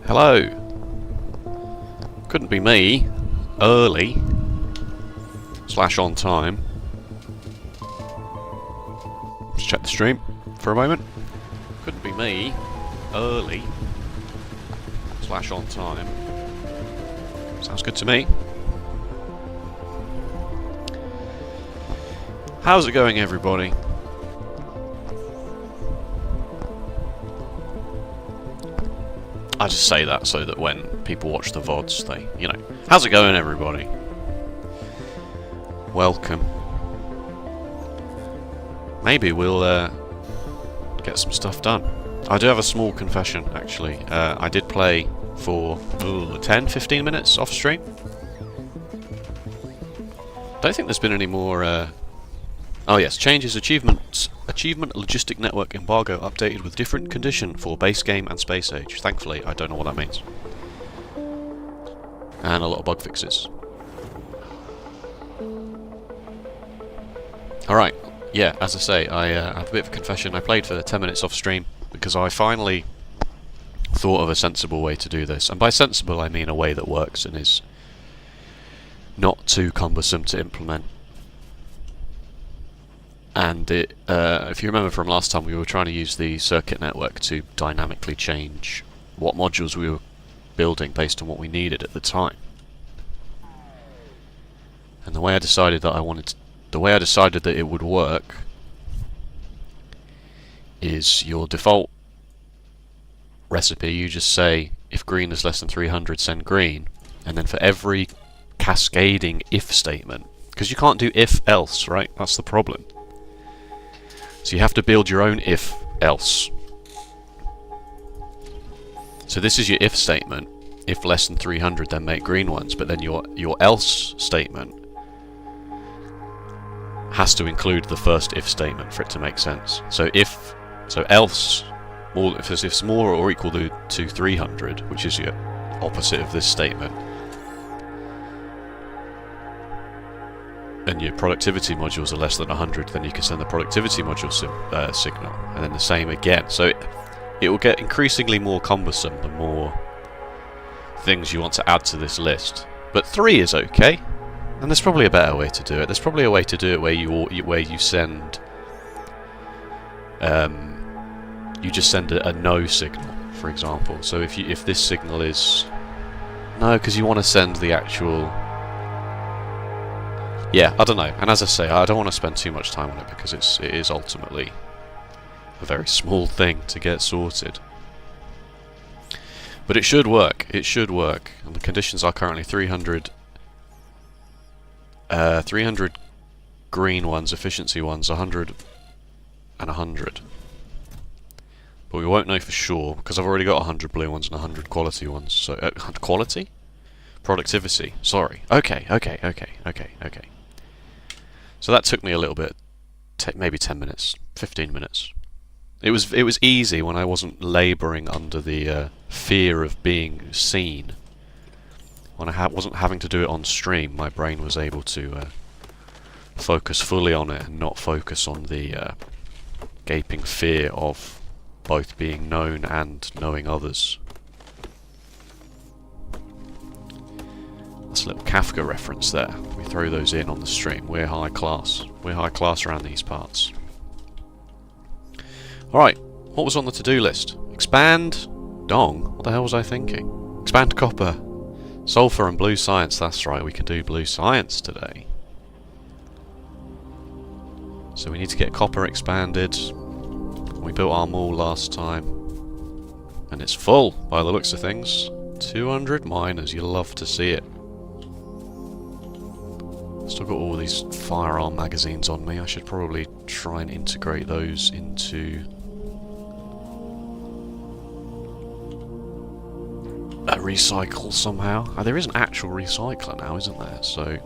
Hello. Couldn't be me. Early. / on time. Let's check the stream for a moment. Couldn't be me. Early. / on time. Sounds good to me. How's it going, everybody? I just say that so that when people watch the VODs, they, you know, how's it going, everybody? Welcome. Maybe we'll get some stuff done. I do have a small confession, actually. I did play for 10-15 minutes off stream. Don't think there's been any more. Oh yes, changes, achievement logistic network embargo updated with different condition for base game and Space Age. Thankfully, I don't know what that means. And a lot of bug fixes. Alright, yeah, as I say, I have a bit of a confession. I played for 10 minutes off stream because I finally thought of a sensible way to do this. And by sensible, I mean a way that works and is not too cumbersome to implement. And it, if you remember from last time, we were trying to use the circuit network to dynamically change what modules we were building based on what we needed at the time. And the way I decided that it would work is your default recipe. You just say if green is less than 300, send green, and then for every cascading if statement, because you can't do if else, right? That's the problem. So you have to build your own if-else. So this is your if statement. If less than 300, then make green ones. But then your else statement has to include the first if statement for it to make sense. So else, if it's more or equal to 300, which is your opposite of this statement, and your productivity modules are less than 100, then you can send the productivity module signal, and then the same again. So it will get increasingly more cumbersome the more things you want to add to this list. But 3 is okay, and there's probably a better way to do it. There's probably a way to do it where you send you just send a no signal, for example. So if this signal is no, because you want to send the actual. Yeah, I don't know. And as I say, I don't want to spend too much time on it because it is ultimately a very small thing to get sorted. But it should work. It should work. And the conditions are currently 300 green ones, efficiency ones, 100 and 100. But we won't know for sure because I've already got 100 blue ones and 100 quality ones. So quality? Productivity. Sorry. Okay. So that took me a little bit, maybe 10 minutes, 15 minutes. It was easy when I wasn't labouring under the fear of being seen. when I wasn't having to do it on stream, my brain was able to focus fully on it and not focus on the gaping fear of both being known and knowing others. That's a little Kafka reference there. We throw those in on the stream. We're high class. We're high class around these parts. Alright, what was on the to-do list? Expand Dong? What the hell was I thinking? Expand copper. Sulfur and blue science. That's right, we can do blue science today. So we need to get copper expanded. We built our mall last time. And it's full, by the looks of things. 200 miners, you love to see it. Still got all these firearm magazines on me. I should probably try and integrate those into a recycle somehow. Oh, there is an actual recycler now, isn't there? So,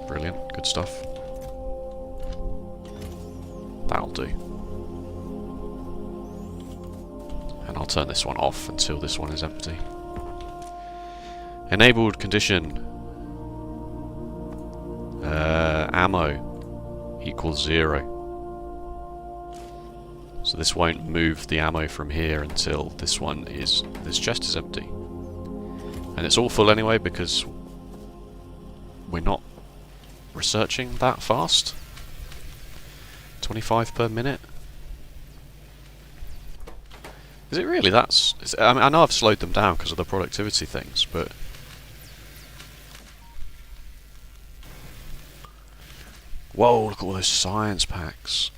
brilliant, good stuff. That'll do. And I'll turn this one off until this one is empty. Enabled condition. Ammo equals 0. So this won't move the ammo from here until this chest is empty. And it's all full anyway because we're not researching that fast. 25 per minute. Is it really? I mean, I know I've slowed them down because of the productivity things, but whoa, look at all those science packs.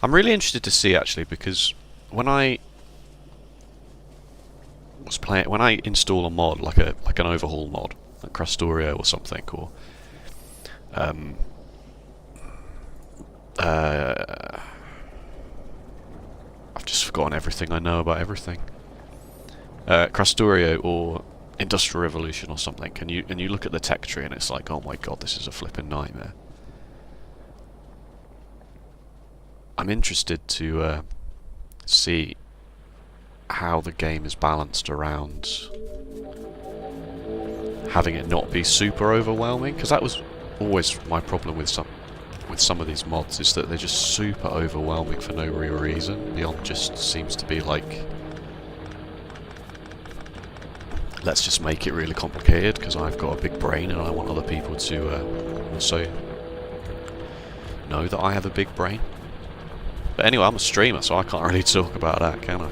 I'm really interested to see actually, because when I install a mod like an overhaul mod, like Crastorio or something, or I've just forgotten everything I know about everything. Crastorio or Industrial Revolution or something, and you look at the tech tree and it's like, oh my god, this is a flipping nightmare. I'm interested to see how the game is balanced around having it not be super overwhelming, because that was always my problem with some of these mods, is that they're just super overwhelming for no real reason, beyond just seems to be like, let's just make it really complicated because I've got a big brain and I want other people to also know that I have a big brain. But anyway, I'm a streamer, so I can't really talk about that, can I?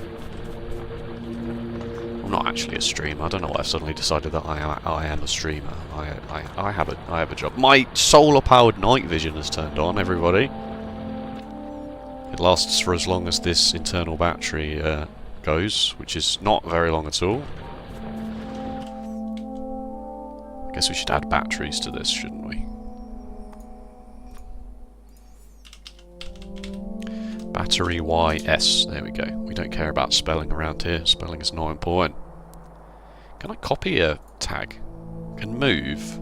I'm not actually a streamer. I don't know why I've suddenly decided that I am a streamer. I have a job. My solar-powered night vision has turned on, everybody. It lasts for as long as this internal battery goes, which is not very long at all. Guess we should add batteries to this, shouldn't we? Battery YS. There we go. We don't care about spelling around here. Spelling is not important. Can I copy a tag? Can move.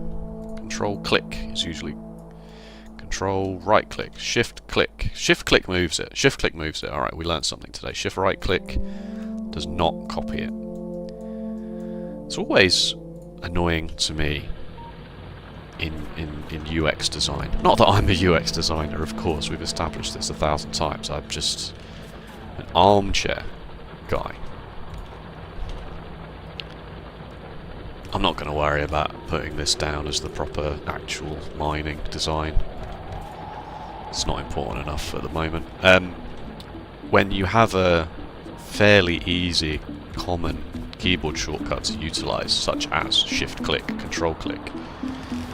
Control click is usually control right click. Shift click. Shift click moves it. Shift click moves it. Alright, we learned something today. Shift right click does not copy it. It's always annoying to me in UX design. Not that I'm a UX designer, of course, we've established this 1,000 times. I'm just an armchair guy. I'm not going to worry about putting this down as the proper actual mining design. It's not important enough at the moment. When you have a fairly easy, common keyboard shortcut to utilise, such as shift click, control click,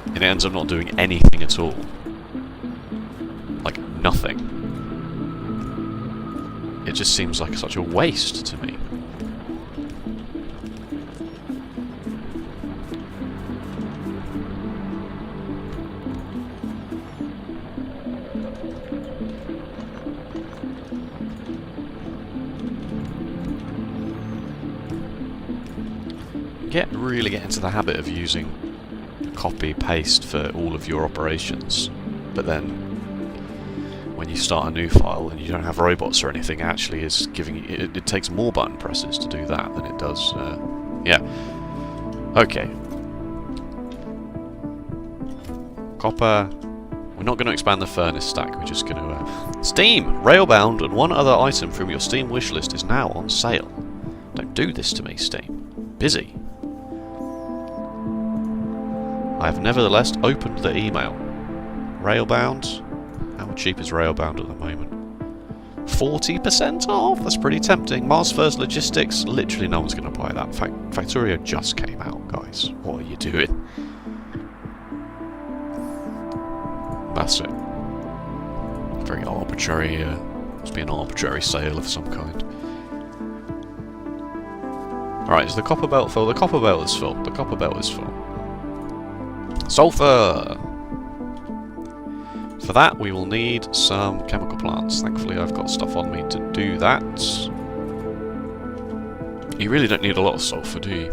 and it ends up not doing anything at all. Like, nothing. It just seems like such a waste to me. Really get into the habit of using copy paste for all of your operations, but then when you start a new file and you don't have robots or anything, it actually is giving you, it takes more button presses to do that than it does. Yeah, Okay. Copper. We're not going to expand the furnace stack, we're just going to... Steam! Railbound and one other item from your Steam wishlist is now on sale. Don't do this to me, Steam. Busy. I have nevertheless opened the email. Railbound. How cheap is Railbound at the moment? 40% off? That's pretty tempting. Mars First Logistics. Literally no one's going to buy that. Factorio just came out, guys. What are you doing? That's it. Very arbitrary, must be an arbitrary sale of some kind. Alright, is the copper belt full? The copper belt is full. The copper belt is full. Sulfur! For that, we will need some chemical plants. Thankfully, I've got stuff on me to do that. You really don't need a lot of sulfur, do you?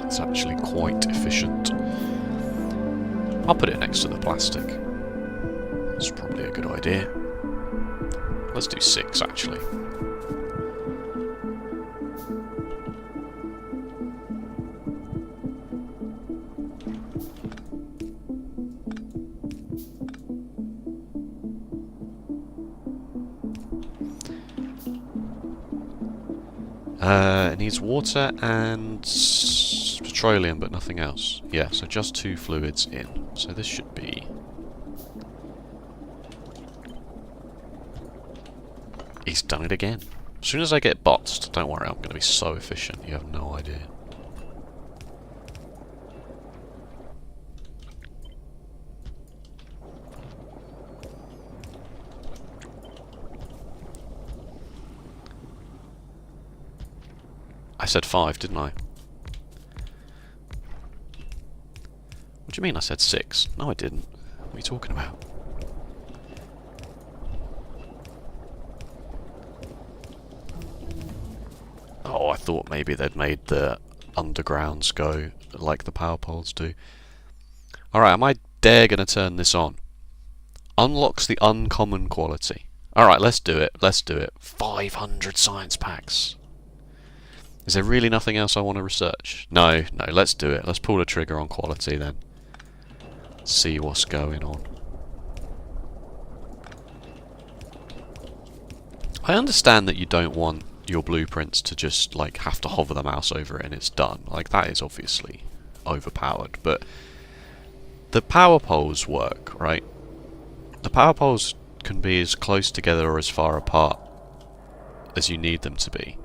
It's actually quite efficient. I'll put it next to the plastic. That's probably a good idea. Let's do 6, actually. It needs water and petroleum, but nothing else. Yeah, so just 2 fluids in. So this should be... He's done it again. As soon as I get botsed, don't worry, I'm going to be so efficient, you have no idea. I said 5, didn't I? What do you mean I said 6? No, I didn't. What are you talking about? Oh, I thought maybe they'd made the undergrounds go like the power poles do. Alright, am I dare gonna turn this on? Unlocks the uncommon quality. Alright, let's do it. Let's do it. 500 science packs. Is there really nothing else I want to research? No, no, let's do it. Let's pull the trigger on quality then. See what's going on. I understand that you don't want your blueprints to just like have to hover the mouse over it and it's done. Like that is obviously overpowered, but the power poles work, right? The power poles can be as close together or as far apart as you need them to be.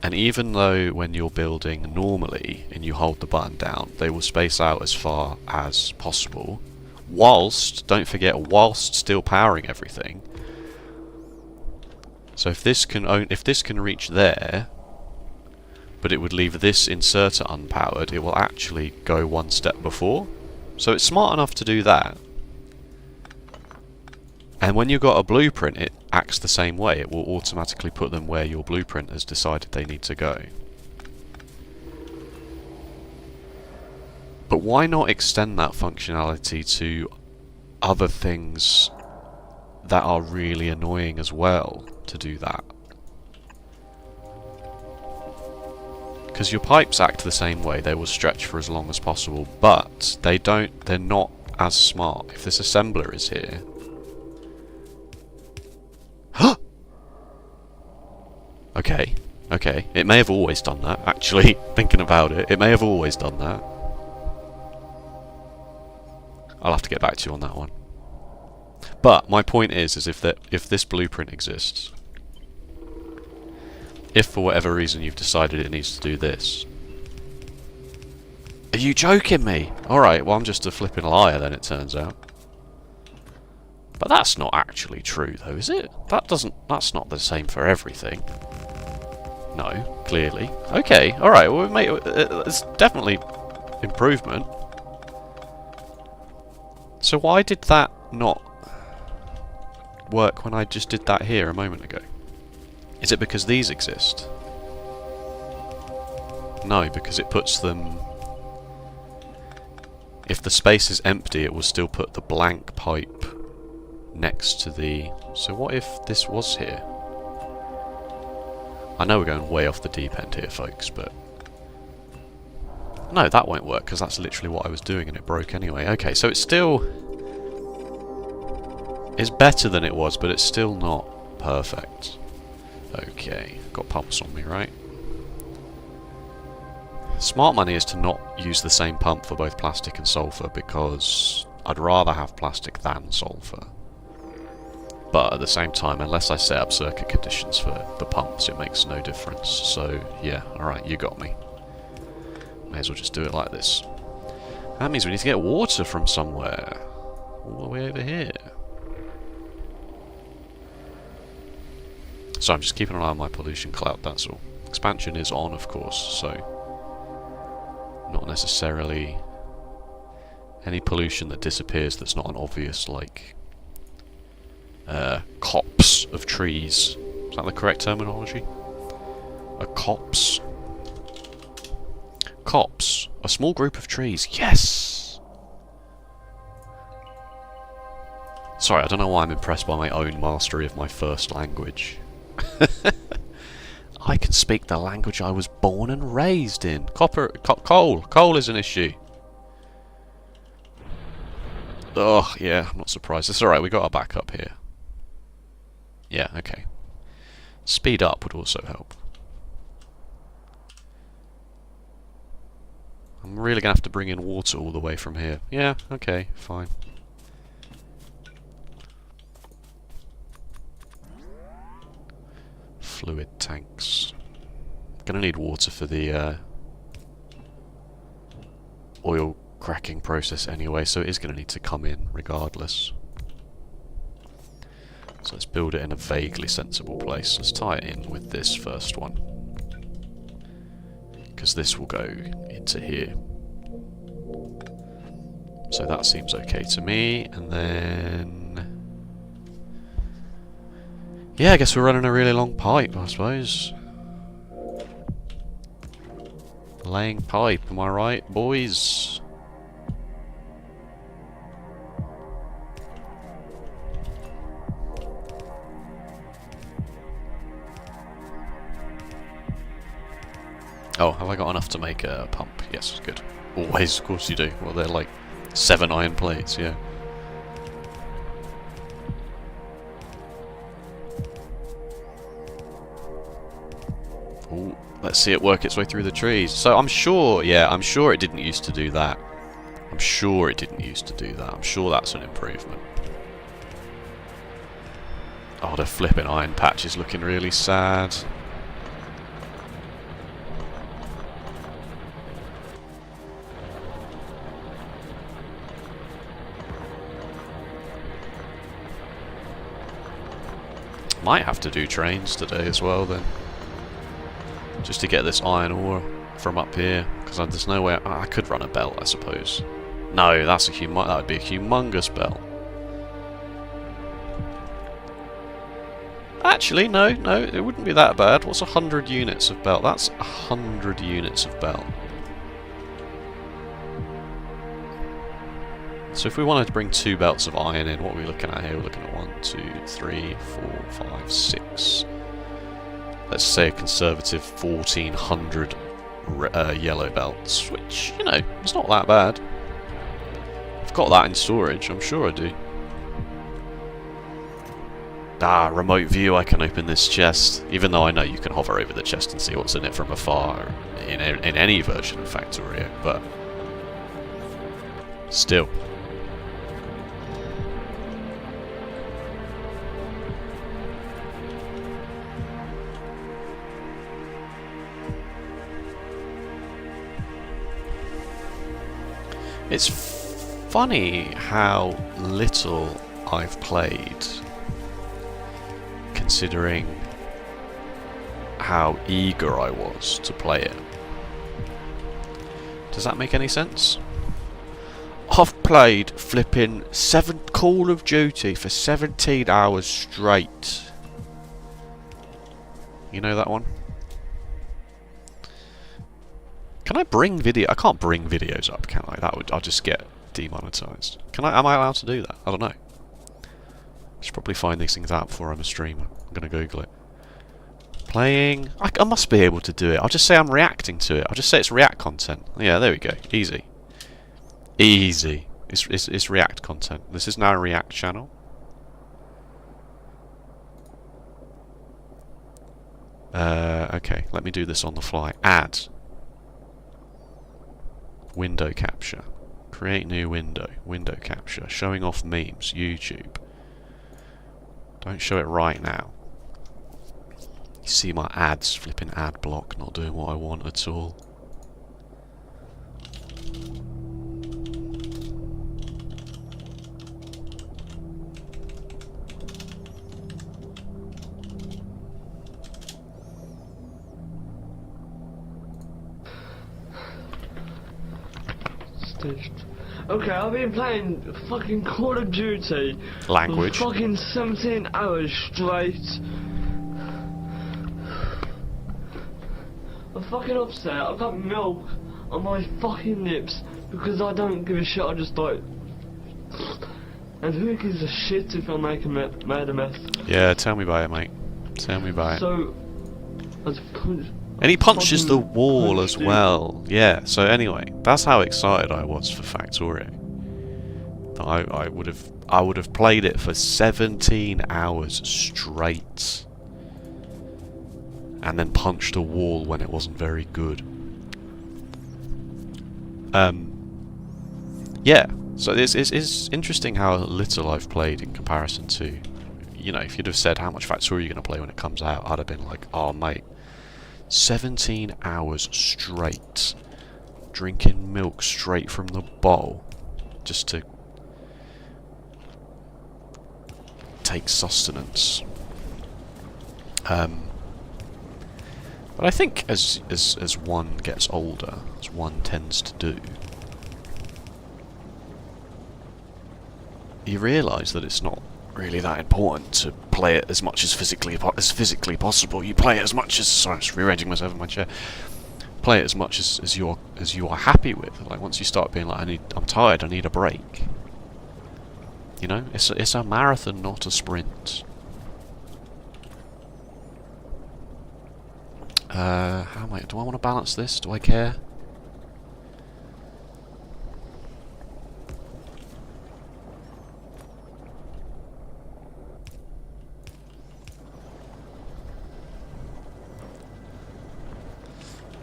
And even though when you're building normally and you hold the button down, they will space out as far as possible, whilst, don't forget, whilst still powering everything. So if this can reach there, but it would leave this inserter unpowered, it will actually go one step before. So it's smart enough to do that. And when you've got a blueprint, it acts the same way. It will automatically put them where your blueprint has decided they need to go. But why not extend that functionality to other things that are really annoying as well to do that? Because your pipes act the same way. They will stretch for as long as possible, but they're not as smart. If this assembler is here... Okay, okay. It may have always done that, actually, thinking about it. It may have always done that. I'll have to get back to you on that one. But my point is if this blueprint exists, if for whatever reason you've decided it needs to do this... Are you joking me? Alright, well I'm just a flipping liar then, it turns out. But that's not actually true though, is it? That's not the same for everything. No, clearly. Okay, alright, well it's definitely improvement. So why did that not work when I just did that here a moment ago? Is it because these exist? No, because it puts them... If the space is empty, it will still put the blank pipe next to the... So what if this was here? I know we're going way off the deep end here, folks, but No, that won't work, because that's literally what I was doing and it broke anyway. Okay, so it's still... It's better than it was, but it's still not perfect. Okay, got pumps on me, right? Smart money is to not use the same pump for both plastic and sulfur, because I'd rather have plastic than sulfur. But at the same time, unless I set up circuit conditions for the pumps, it makes no difference. So, yeah, alright, you got me. May as well just do it like this. That means we need to get water from somewhere. All the way over here. So I'm just keeping an eye on my pollution cloud, that's all. Expansion is on, of course, so... Not necessarily... any pollution that disappears that's not an obvious, like... copse of trees. Is that the correct terminology? A copse? Copse. A small group of trees. Yes! Sorry, I don't know why I'm impressed by my own mastery of my first language. I can speak the language I was born and raised in. Coal. Coal is an issue. Oh, yeah, I'm not surprised. It's alright, we got our back up here. Yeah, okay. Speed up would also help. I'm really going to have to bring in water all the way from here. Yeah, okay, fine. Fluid tanks. Going to need water for the oil cracking process anyway, so it is going to need to come in regardless. So let's build it in a vaguely sensible place. Let's tie it in with this first one, because this will go into here. So that seems okay to me, and then... yeah, I guess we're running a really long pipe, I suppose. Laying pipe, am I right, boys? Oh, have I got enough to make a pump? Yes, good. Always, of course you do. Well, they're like 7 iron plates, yeah. Ooh, let's see it work its way through the trees. So I'm sure, yeah, I'm sure it didn't used to do that. I'm sure it didn't used to do that. I'm sure that's an improvement. Oh, the flipping iron patch is looking really sad. Might have to do trains today as well then, just to get this iron ore from up here, because there's no way I could run a belt, I suppose. No, that's that would be a humongous belt. Actually, no, it wouldn't be that bad. What's 100 units of belt? That's 100 units of belt. So if we wanted to bring 2 belts of iron in, what are we looking at here? We're looking at 1, 2, 3, 4, 5, 6. Let's say a conservative 1400 yellow belts, which, you know, it's not that bad. I've got that in storage, I'm sure I do. Ah, remote view, I can open this chest, even though I know you can hover over the chest and see what's in it from afar in any version of Factorio, but still. It's funny how little I've played, considering how eager I was to play it. Does that make any sense? I've played flipping Call of Duty for 17 hours straight. You know that one? Can I bring video? I can't bring videos up, can I? I'll just get demonetized. Can I? Am I allowed to do that? I don't know. I should probably find these things out before I'm a streamer. I'm gonna Google it. playing. I must be able to do it. I'll just say I'm reacting to it. I'll just say it's React content. Yeah, there we go. Easy. Easy. It's React content. This is now a React channel. Okay, let me do this on the fly. Add. Window capture. Create new window. Window capture. Showing off memes. YouTube. Don't show it right now. You see my ads, flipping ad block, not doing what I want at all. Okay, I've been playing fucking Call of Duty Language. for fucking 17 hours straight. I'm fucking upset. I've got milk on my fucking lips because I don't give a shit. I just like. And who gives a shit if I made a mess? Yeah, tell me about it, mate. Tell me about it. So, I was punched. And he punches the wall as well. Yeah, so anyway, that's how excited I was for Factorio. I would have played it for 17 hours straight. And then punched a wall when it wasn't very good. Yeah, so it's interesting how little I've played in comparison to, you know, if you'd have said how much Factorio you're going to play when it comes out, I'd have been like, oh mate, 17 hours straight, drinking milk straight from the bowl, just to take sustenance. But I think as one gets older, as one tends to do, you realise that it's not really that important to play it as much as physically possible. You play it as much as, sorry, I'm just rearranging myself in my chair. Play it as much as you are happy with. Like once you start being like, I'm tired, I need a break. You know, it's a marathon, not a sprint. How am I? Do I want to balance this? Do I care?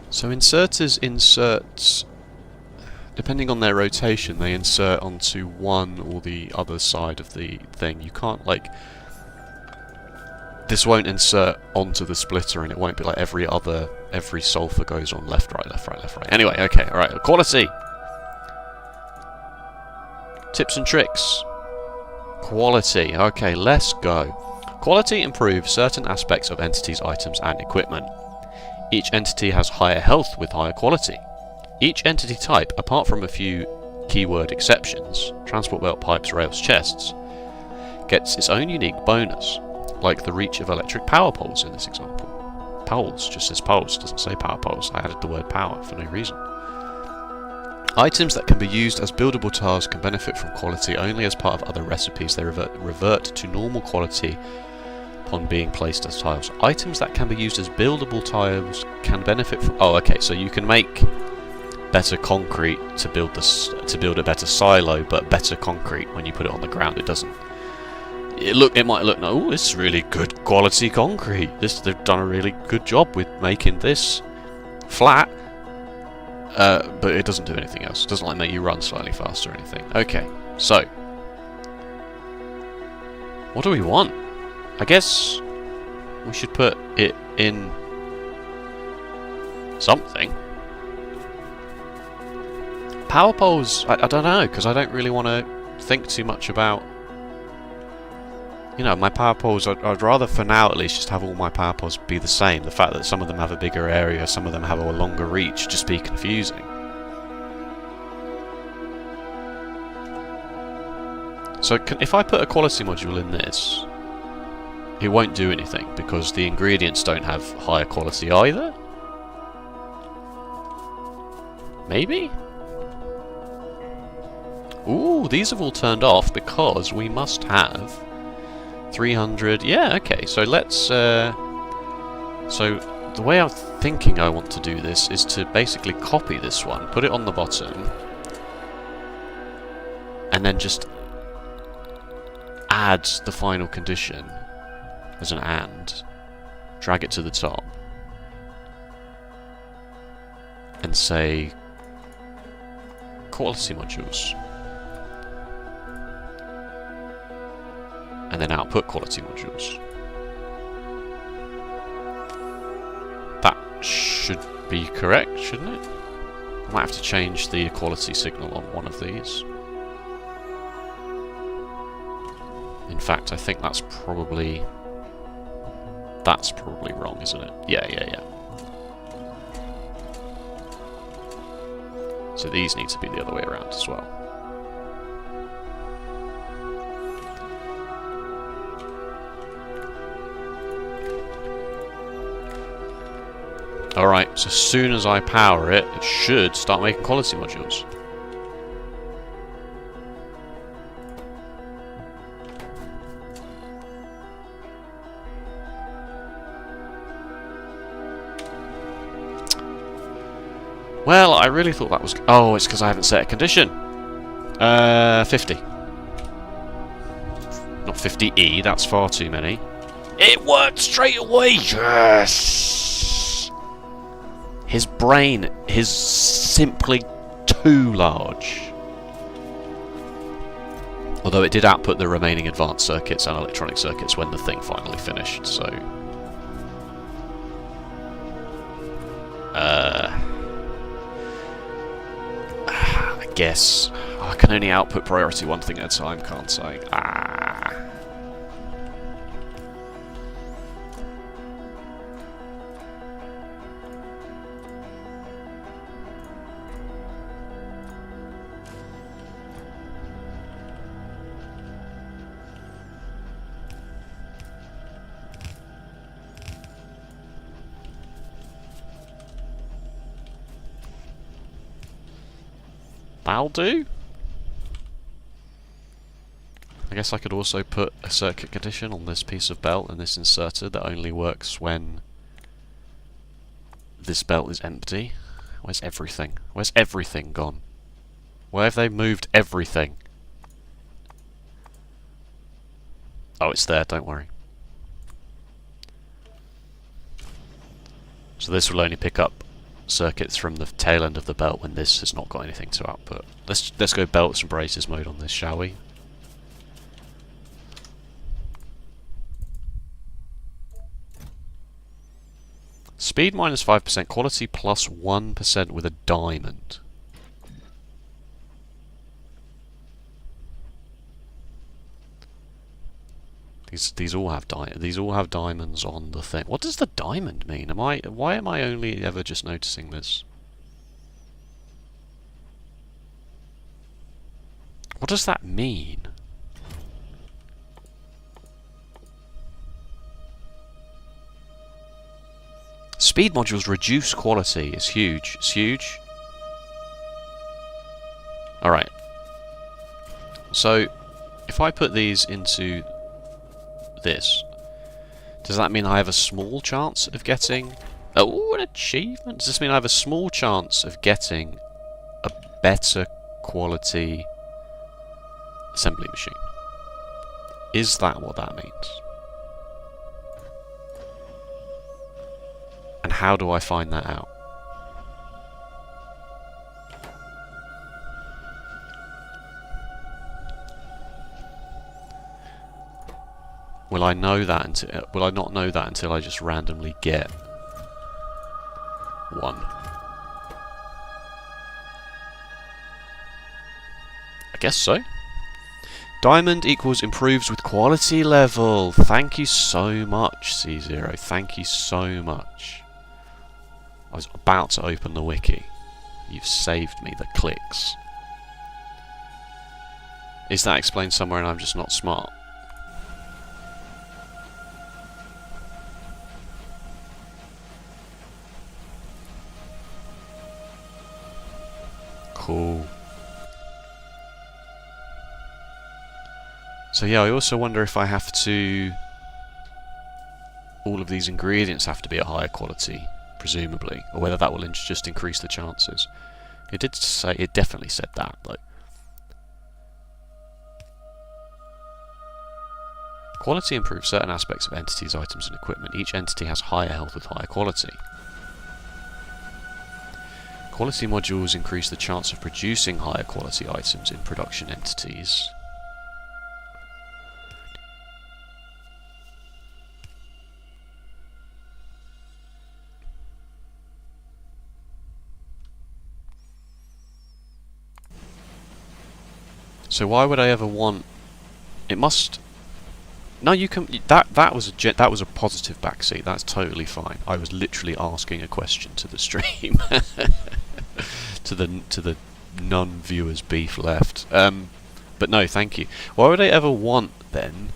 So inserters insert, depending on their rotation, they insert onto one or the other side of the thing. You can't, like, this won't insert onto the splitter and it won't be like every sulfur goes on left, right, left, right, left, right. Anyway, okay, alright, quality. Tips and tricks. Quality, okay, let's go. Quality improves certain aspects of entities, items, and equipment. Each entity has higher health with higher quality. Each entity type, apart from a few keyword exceptions, transport belt, pipes, rails, chests, gets its own unique bonus, like the reach of electric power poles in this example. Poles, just says poles, doesn't say power poles. I added the word power for no reason. Items that can be used as buildable tiles can benefit from quality only as part of other recipes. They revert to normal quality upon being placed as tiles. Items that can be used as buildable tiles can benefit from... Oh, okay, so you can make better concrete to build a better silo, but better concrete when you put it on the ground. It doesn't... It might look, no, this is really good quality concrete. They've done a really good job with making this flat, but it doesn't do anything else. It doesn't like make you run slightly faster or anything. Okay, so what do we want? I guess we should put it in something. Power poles, I don't know, because I don't really want to think too much about... You know, my power poles, I'd rather for now at least just have all my power poles be the same. The fact that some of them have a bigger area, some of them have a longer reach, just be confusing. So if I put a quality module in this, it won't do anything because the ingredients don't have higher quality either? Maybe? Ooh, these have all turned off because we must have 300... Yeah, okay, so let's So the way I'm thinking I want to do this is to basically copy this one, put it on the bottom, and then just add the final condition as an and, drag it to the top, and say quality modules, and then output quality modules. That should be correct, shouldn't it? I might have to change the quality signal on one of these. In fact, I think that's probably wrong, isn't it? Yeah. So these need to be the other way around as well. Alright, so as soon as I power it, it should start making quality modules. Well, I really thought that was... Oh, it's because I haven't set a condition. 50. Not 50E, that's far too many. It worked straight away! Yes! His brain is simply too large. Although it did output the remaining advanced circuits and electronic circuits when the thing finally finished, so... I guess... Oh, I can only output priority one thing at a time, can't I? That'll do. I guess I could also put a circuit condition on this piece of belt and this inserter that only works when this belt is empty. Where's everything? Where's everything gone? Where have they moved everything? Oh, it's there, don't worry. So this will only pick up circuits from the tail end of the belt when this has not got anything to output. Let's go belts and braces mode on this, shall we? Speed minus 5%, quality plus 1% with a diamond. These all have diamonds on the thing. What does the diamond mean? Why am I only ever just noticing this? What does that mean? Speed modules reduce quality. It's huge. It's huge. Alright. So, if I put these into this, does that mean I have a small chance of getting... Oh, an achievement! Does this mean I have a small chance of getting a better quality assembly machine? Is that what that means? And how do I find that out? Will I know that until... will I not know that until I just randomly get one? I guess so. Diamond equals improves with quality level. Thank you so much, C0. Thank you so much. I was about to open the wiki. You've saved me the clicks. Is that explained somewhere and I'm just not smart? Cool. So yeah, I also wonder if I have to all of these ingredients have to be a higher quality, presumably, or whether that will just increase the chances. It did say, it definitely said that, though. Quality improves certain aspects of entities, items, and equipment. Each entity has higher health with higher quality. Quality modules increase the chance of producing higher quality items in production entities. So why would I ever want? It must. No, you can. That was a positive backseat. That's totally fine. I was literally asking a question to the stream, to the non-viewers beef left. But no, thank you. Why would I ever want then?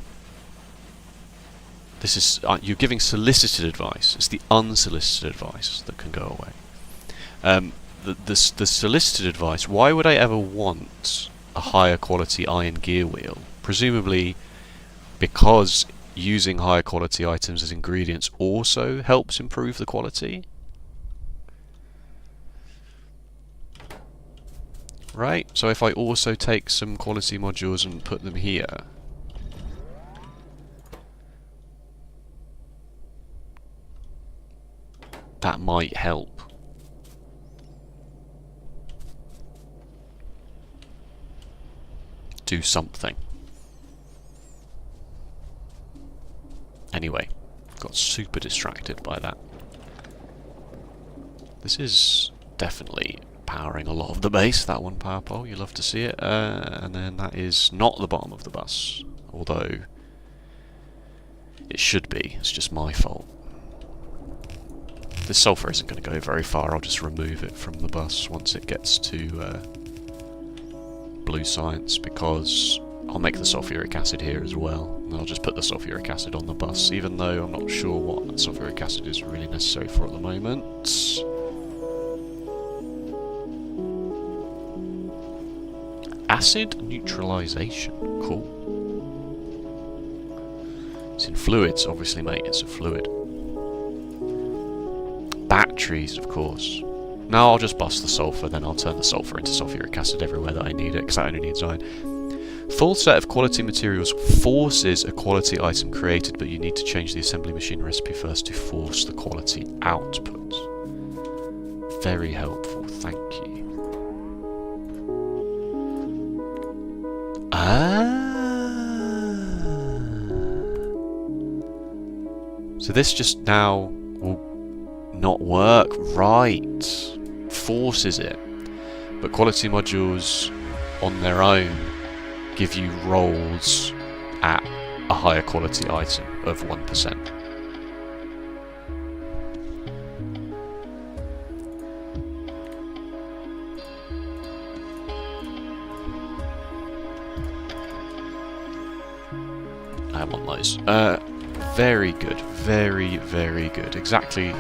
This is you're giving solicited advice. It's the unsolicited advice that can go away. The solicited advice. Why would I ever want a higher quality iron gear wheel? Presumably because using higher quality items as ingredients also helps improve the quality. Right? So if I also take some quality modules and put them here, that might help. Do something. Anyway, got super distracted by that. This is definitely powering a lot of the base, that one power pole, you love to see it. And then that is not the bottom of the bus, although it should be, it's just my fault. This sulfur isn't going to go very far, I'll just remove it from the bus once it gets to blue science, because I'll make the sulfuric acid here as well, and I'll just put the sulfuric acid on the bus, even though I'm not sure what sulfuric acid is really necessary for at the moment. Acid neutralization, cool. It's in fluids, obviously, mate, it's a fluid. Batteries, of course. Now I'll just bust the sulfur, then I'll turn the sulfur into sulfuric acid everywhere that I need it, because that only needs iron. Full set of quality materials forces a quality item created, but you need to change the assembly machine recipe first to force the quality output. Very helpful, thank you. So this just now will not work, right? Forces it. But quality modules on their own give you rolls at a higher quality item of 1%. I want those. Very good. Very, very good. Exactly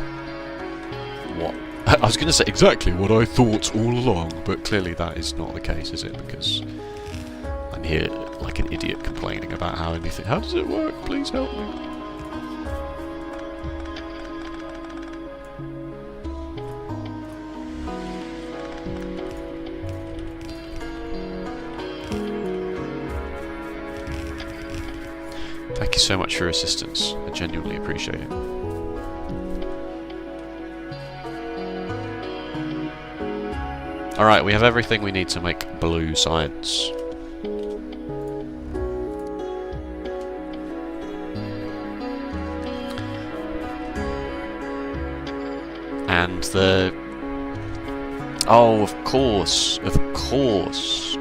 what... I was going to say exactly what I thought all along, but clearly that is not the case, is it? Because I'm here like an idiot complaining about how anything... How does it work? Please help me. Thank you so much for your assistance. I genuinely appreciate it. Alright, we have everything we need to make blue science. And the... Oh, of course, of course.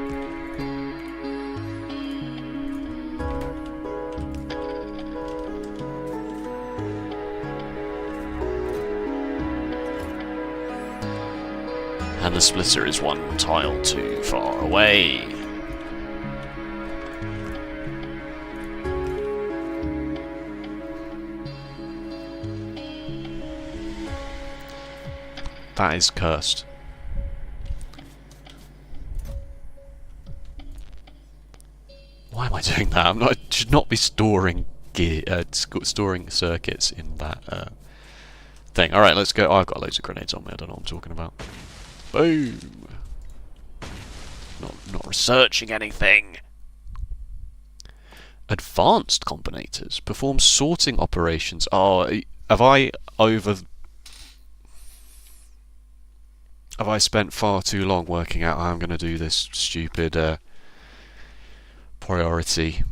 And the splitter is one tile too far away. That is cursed. Why am I doing that? I should not be storing storing circuits in that thing. Alright, let's go. Oh, I've got loads of grenades on me, I don't know what I'm talking about. Boom! Not researching anything. Advanced combinators perform sorting operations. Oh, have I spent far too long working out how I'm going to do this stupid priority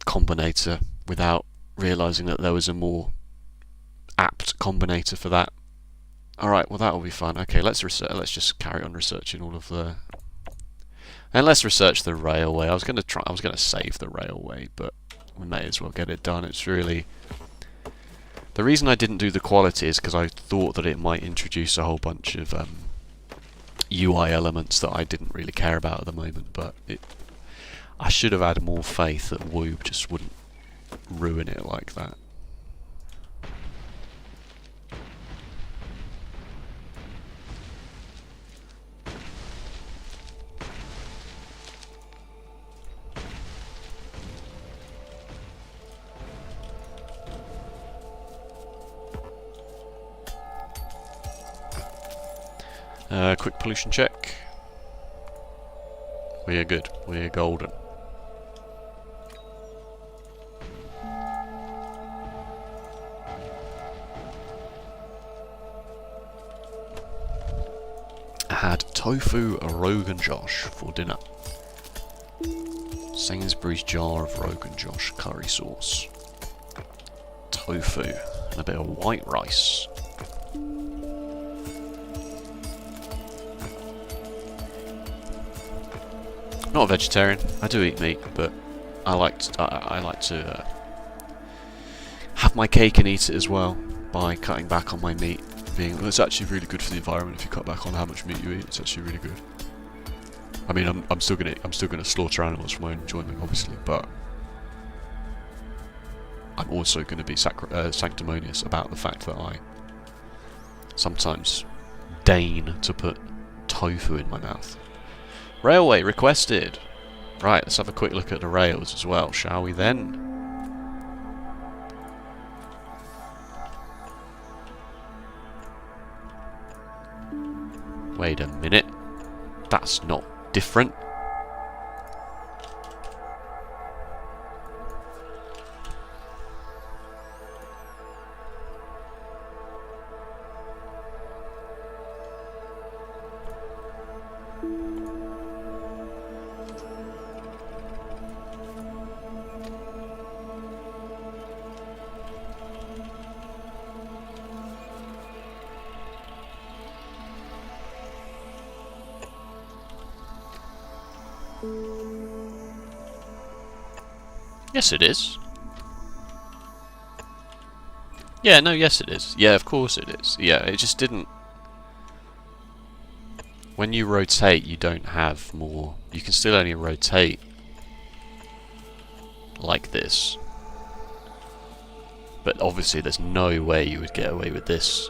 combinator without realising that there was a more apt combinator for that? Alright, well that'll be fun. Okay, let's just carry on researching all of the... And let's research the railway. I was gonna save the railway, but we may as well get it done. It's really... The reason I didn't do the quality is because I thought that it might introduce a whole bunch of UI elements that I didn't really care about at the moment, but I should have had more faith that Wube just wouldn't ruin it like that. Quick pollution check. We are good. We are golden. I had tofu Rogan Josh for dinner. Sainsbury's jar of Rogan Josh curry sauce. Tofu and a bit of white rice. Not a vegetarian. I do eat meat, but I like to have my cake and eat it as well by cutting back on my meat. It's actually really good for the environment if you cut back on how much meat you eat. It's actually really good. I mean, I'm still gonna slaughter animals for my own enjoyment, obviously, but I'm also going to be sanctimonious about the fact that I sometimes deign to put tofu in my mouth. Railway requested. Right, let's have a quick look at the rails as well, shall we then? Wait a minute. That's not different. Yes, it is. Yeah, no, yes it is. Yeah, of course it is. Yeah, it just didn't... When you rotate, you don't have more... You can still only rotate like this. But obviously there's no way you would get away with this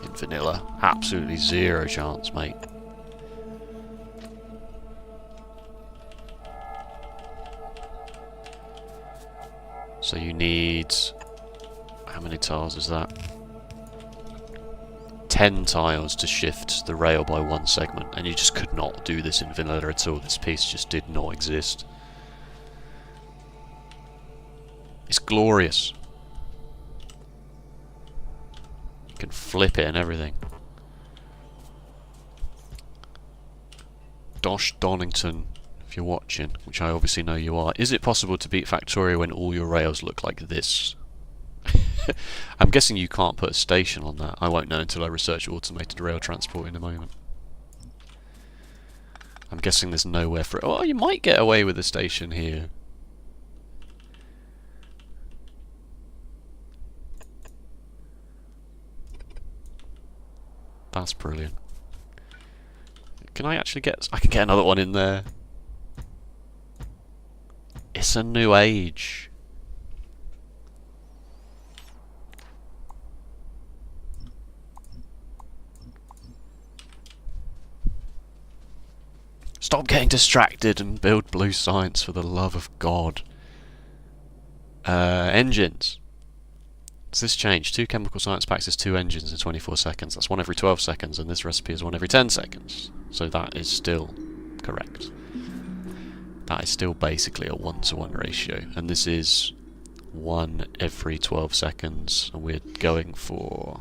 in vanilla. Absolutely zero chance, mate. So you need... How many tiles is that? 10 tiles to shift the rail by one segment, and you just could not do this in vanilla at all. This piece just did not exist. It's glorious. You can flip it and everything. Dosh Donington, if you're watching, which I obviously know you are, is it possible to beat Factorio when all your rails look like this? I'm guessing you can't put a station on that. I won't know until I research automated rail transport in a moment. I'm guessing there's nowhere for it. Oh, you might get away with a station here. That's brilliant. Can I actually get... I can get another one in there. It's a new age. stop getting distracted and build blue science for the love of God. Engines. Does this change? 2 chemical science packs is 2 engines in 24 seconds. That's 1 every 12 seconds, and this recipe is 1 every 10 seconds. So that is still correct. That is still basically a 1-to-1 ratio, and this is 1 every 12 seconds, and we're going for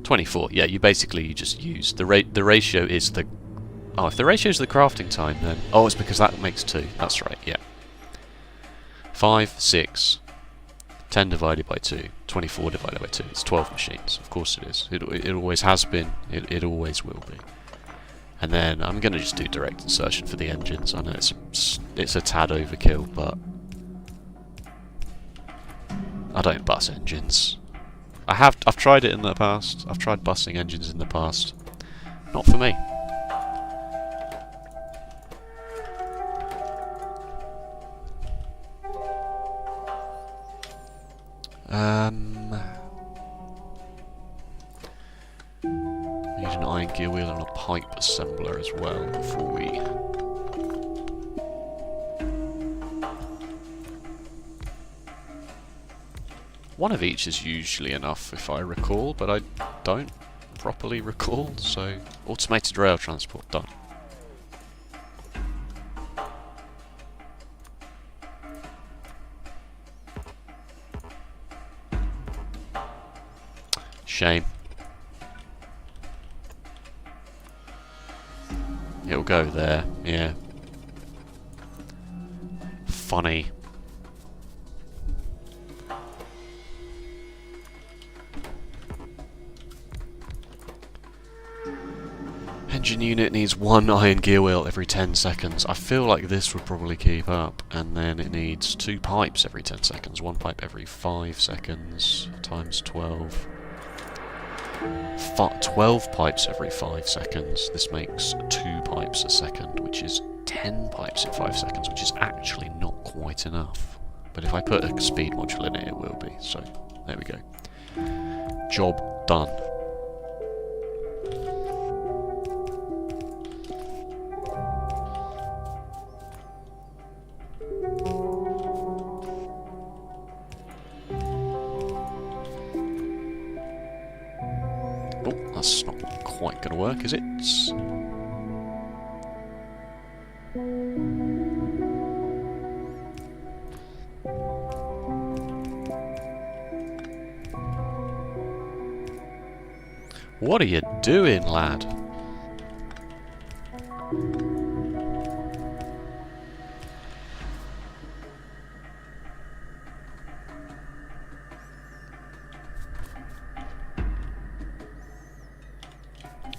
24. Yeah, you just use the ratio is the... Oh, if the ratio is the crafting time, then... Oh, it's because that makes 2. That's right, yeah. 5, 6, 10 divided by 2, 24 divided by 2. It's 12 machines. Of course it is. It always has been. It always will be. And then I'm going to just do direct insertion for the engines. I know it's a tad overkill, but I don't bus engines. I've tried it in the past. I've tried busing engines in the past. Not for me. Need an iron gear wheel and a pipe assembler as well before we... One of each is usually enough if I recall, but I don't properly recall, so... Automated rail transport, done. Shame. It'll go there, yeah. Funny. Engine unit needs 1 iron gear wheel every 10 seconds. I feel like this would probably keep up. And then it needs 2 pipes every 10 seconds. 1 pipe every 5 seconds. Times 12. 12 pipes every 5 seconds. This makes 2 pipes a second, which is 10 pipes in 5 seconds, which is actually not quite enough. But if I put a speed module in it, it will be. So, there we go. Job done. Oh, that's not quite going to work, is it? What are you doing, lad?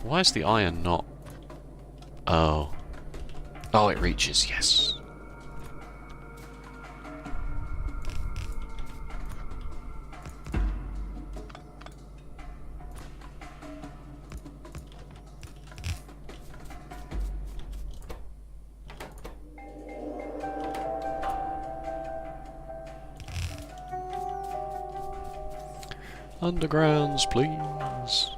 Why is the iron not... Oh. Oh, it reaches, yes. Undergrounds, please.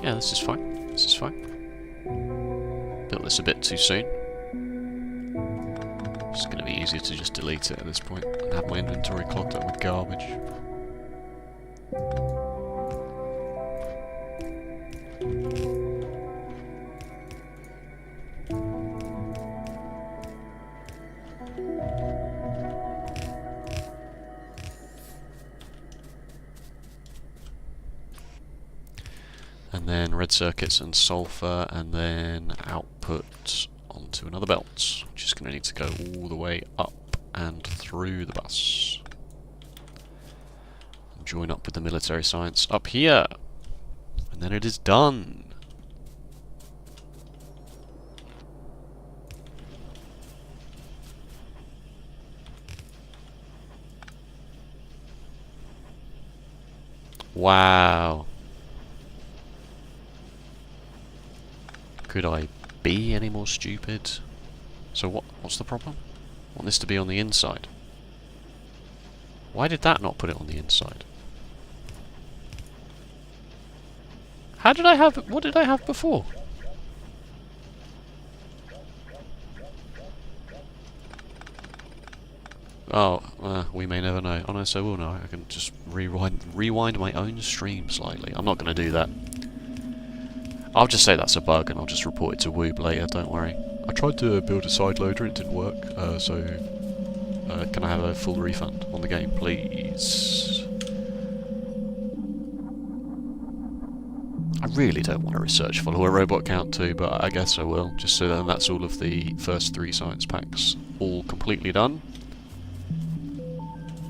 Yeah, this is fine. This is fine. Built this a bit too soon. It's going to be easier to just delete it at this point and have my inventory clogged up with garbage. And then red circuits and sulfur, and then output onto another belt, which is going to need to go all the way up and through the bus. And join up with the military science up here. And then it is done. Wow. Could I be any more stupid? So what's the problem? I want this to be on the inside. Why did that not put it on the inside? How did I have... What did I have before? Oh, we may never know. Oh no, so we'll know. I can just rewind my own stream slightly. I'm not going to do that. I'll just say that's a bug and I'll just report it to Wube later, don't worry. I tried to build a side loader, it didn't work, so can I have a full refund on the game, please? I really don't want to research follower robot count too, but I guess I will, just so then that's all of the first 3 science packs all completely done.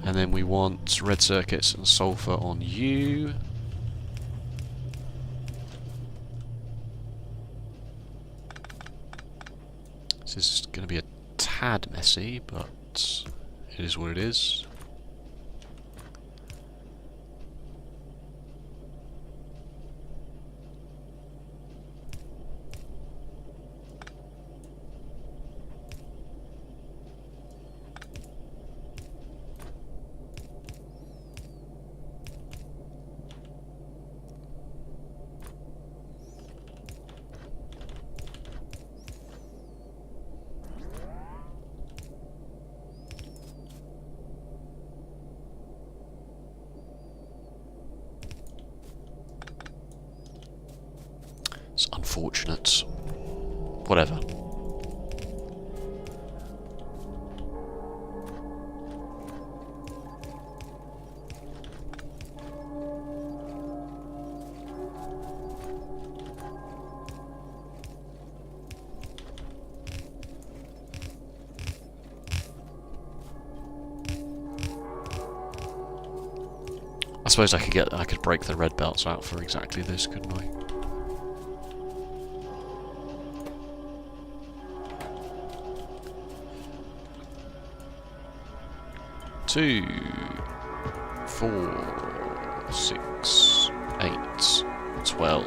And then we want red circuits and sulfur on you. This is going to be a tad messy, but it is what it is. It's unfortunate. Whatever. I suppose I could break the red belts out for exactly this, couldn't I? Two, 4, 6, 8, 12.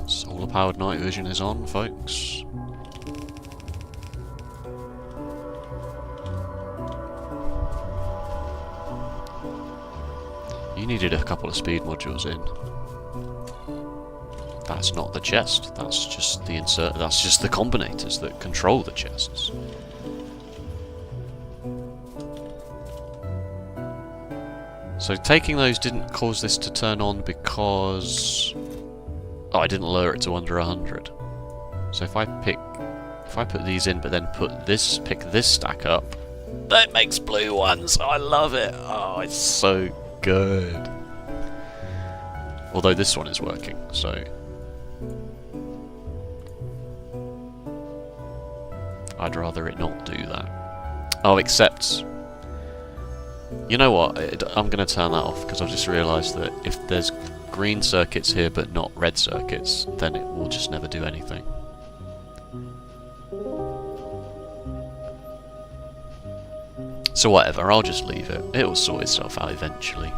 Solar-powered night vision is on, folks. You needed a couple of speed modules in. That's not the chest. That's just the That's just the combinators that control the chests. So taking those didn't cause this to turn on because... Oh, I didn't lower it to under 100. So if I put these in but then pick this stack up, that makes blue ones. I love it. Oh, it's so good. Although this one is working, so... I'd rather it not do that. Oh, except... You know what? I'm going to turn that off because I've just realised that if there's green circuits here but not red circuits, then it will just never do anything. So whatever, I'll just leave it. It will sort itself out eventually.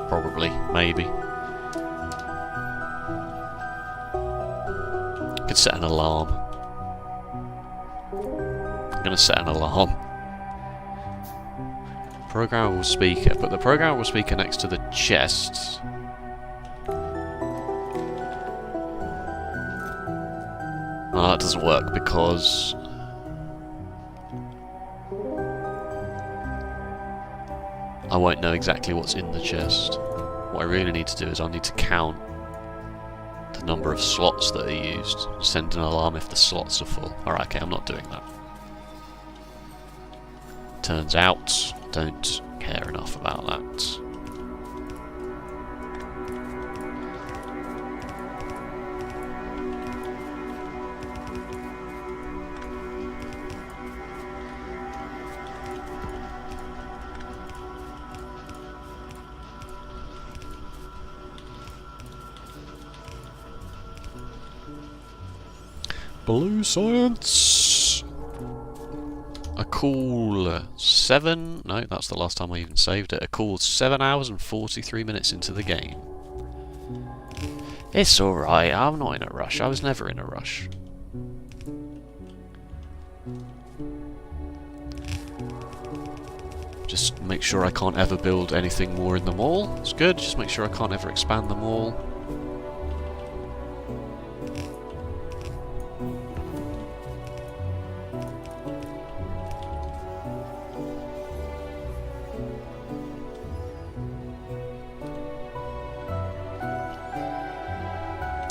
Probably, maybe. Could set an alarm. I'm going to set an alarm. Programmable speaker, but the programmable speaker next to the chest. Well, that doesn't work because I won't know exactly what's in the chest. What I really need to do is I need to count the number of slots that are used. Send an alarm if the slots are full. Alright, okay, I'm not doing that. Turns out, I don't care enough about that. Blue science! A cool 7... No, that's the last time I even saved it. A cool 7 hours and 43 minutes into the game. It's alright, I'm not in a rush. I was never in a rush. Just make sure I can't ever build anything more in the mall. It's good. Just make sure I can't ever expand the mall.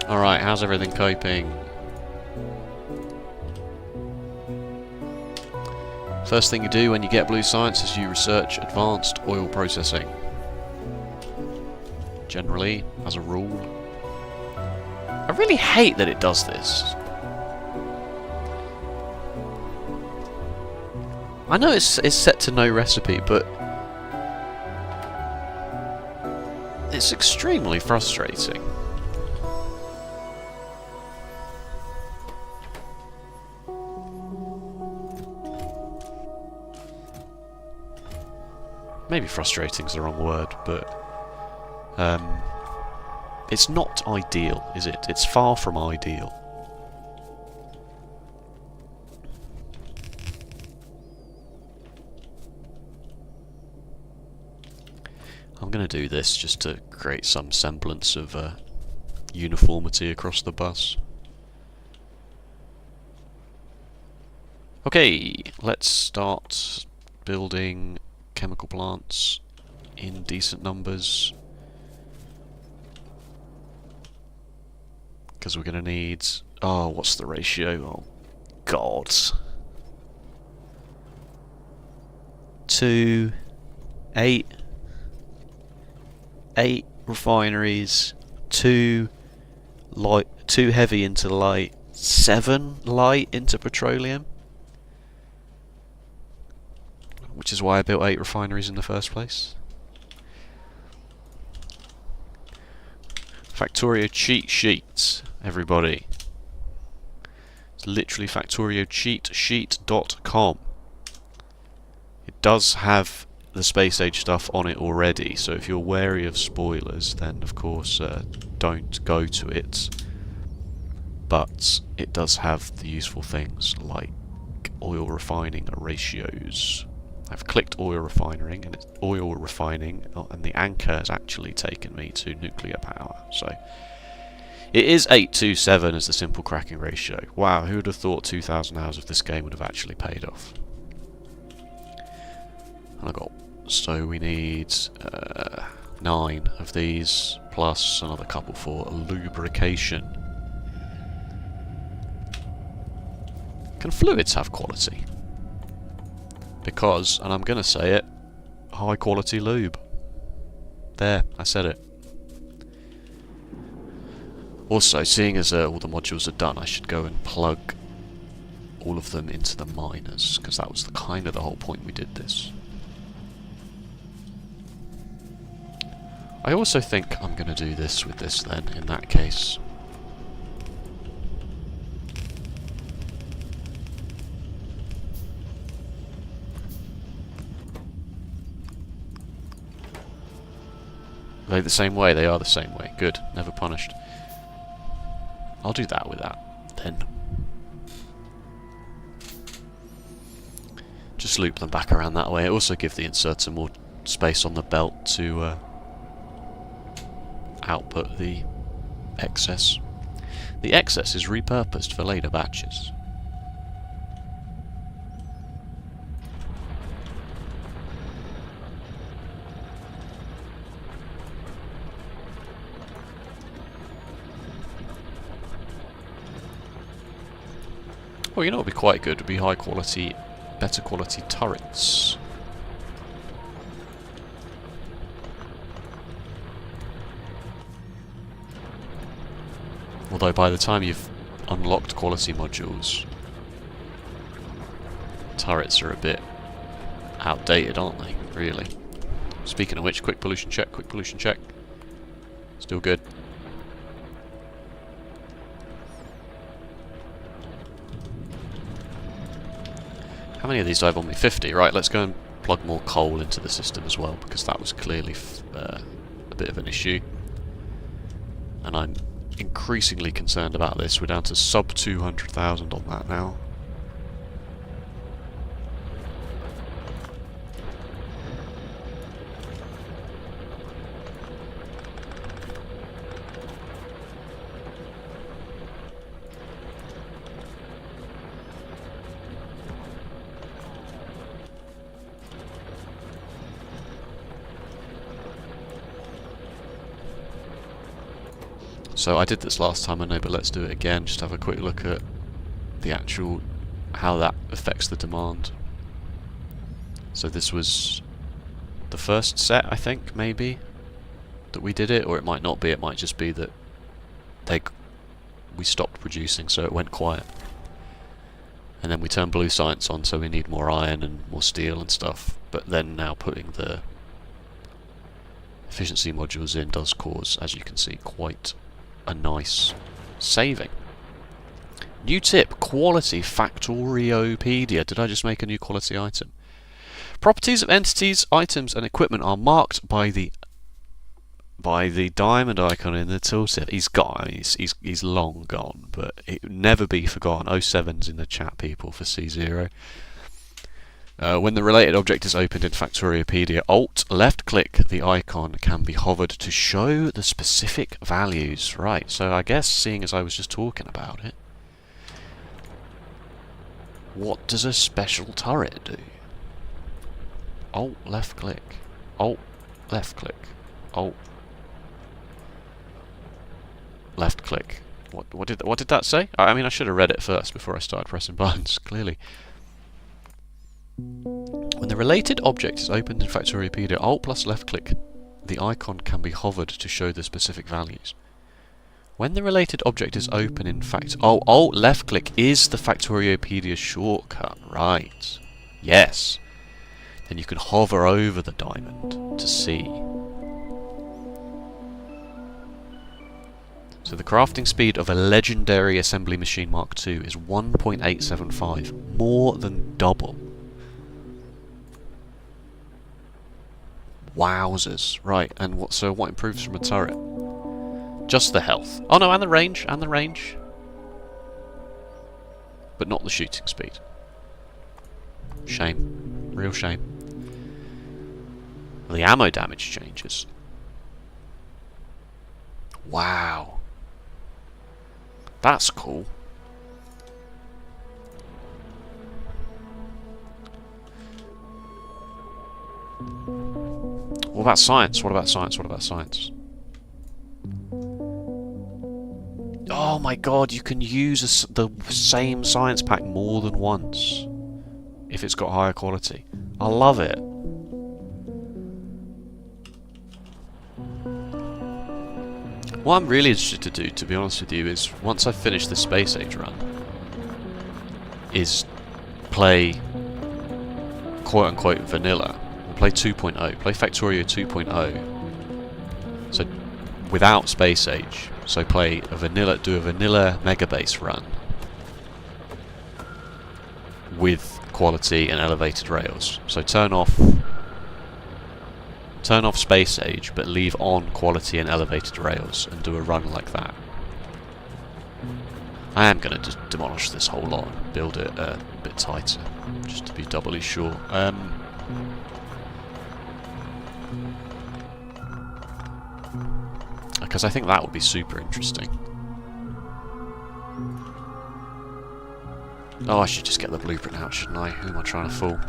Alright, how's everything coping? First thing you do when you get blue science is you research advanced oil processing. Generally, as a rule. I really hate that it does this. I know it's set to no recipe, but it's extremely frustrating. Maybe frustrating is the wrong word, but it's not ideal, is it? It's far from ideal. I'm going to do this just to create some semblance of uniformity across the bus. Okay, let's start building chemical plants in decent numbers, because we're going to need... Oh, what's the ratio? Oh, God. 2, 8 refineries, 2 light, 2 heavy into light, 7 light into petroleum. Which is why I built 8 refineries in the first place. Factorio cheat sheets, everybody. It's literally factoriocheatsheet.com. It does have the Space Age stuff on it already, so if you're wary of spoilers, then of course don't go to it. But it does have the useful things like oil refining ratios. I've clicked oil refining, and it's oil refining, and the anchor has actually taken me to nuclear power. So it is 8:7 as the simple cracking ratio. Wow, who would have thought 2,000 hours of this game would have actually paid off? And I got, so we need 9 of these plus another couple for lubrication. Can fluids have quality? Because, and I'm going to say it, high quality lube. There, I said it. Also, seeing as all the modules are done, I should go and plug all of them into the miners, because that was kind of the whole point we did this. I also think I'm going to do this with this then, in that case. Are they the same way? They are the same way. Good. Never punished. I'll do that with that, then. Just loop them back around that way. Also give the inserter more space on the belt to output the excess. The excess is repurposed for later batches. Well, you know what would be quite good? Would be high quality, better quality turrets. Although by the time you've unlocked quality modules, turrets are a bit outdated, aren't they? Really. Speaking of which, quick pollution check, quick pollution check. Still good. How many of these do I have on me? 50. Right, let's go and plug more coal into the system as well, because that was clearly a bit of an issue. And I'm increasingly concerned about this. We're down to sub 200,000 on that now. So I did this last time, I know, but let's do it again. Just have a quick look at the actual, how that affects the demand. So this was the first set, I think, maybe, that we did it, or it might not be. It might just be that we stopped producing, so it went quiet. And then we turned blue science on, so we need more iron and more steel and stuff. But then now putting the efficiency modules in does cause, as you can see, quite a nice saving. New tip, quality Factoriopedia. Did I just make a new quality item? Properties of entities, items and equipment are marked by the diamond icon in the tooltip. He's gone, he's long gone, but it will never be forgotten. 07's in the chat, people, for C0. When the related object is opened in Factoriopedia, Alt left-click the icon can be hovered to show the specific values. Right, so I guess, seeing as I was just talking about it, what does a special turret do? Alt left-click, Alt left-click, Alt left-click. What did that say? I mean, I should have read it first before I started pressing buttons. Clearly. When the related object is opened in Factoriopedia, Alt plus left click the icon can be hovered to show the specific values. When the related object is open in Alt left click is the Factoriopedia shortcut, right? Yes. Then you can hover over the diamond to see. So the crafting speed of a legendary assembly machine Mark II is 1.875, more than double. Wowzers. Right, and what improves from a turret? Just the health. Oh no, and the range, But not the shooting speed. Shame. Real shame. The ammo damage changes. Wow. That's cool. What about science? What about science? What about science? Oh my god, you can use the same science pack more than once if it's got higher quality. I love it. What I'm really interested to do, to be honest with you, is once I finish the Space Age run, is play quote-unquote vanilla. Play 2.0, play Factorio 2.0. So without Space Age. So do a vanilla Megabase run with quality and elevated rails. So turn off Space Age, but leave on quality and elevated rails, and do a run like that. I am going to just demolish this whole lot and build it a bit tighter, just to be doubly sure. Because I think that would be super interesting. Oh, I should just get the blueprint out, shouldn't I? Who am I trying to fool?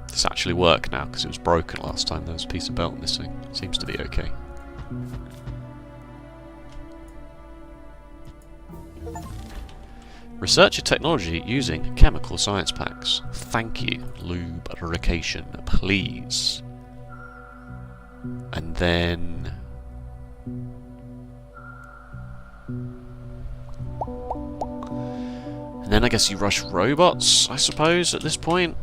This actually work now, because it was broken last time. There was a piece of belt missing. Seems to be okay. Research a technology using chemical science packs. Thank you. Lubrication, please. And then... And then I guess you rush robots, I suppose, at this point.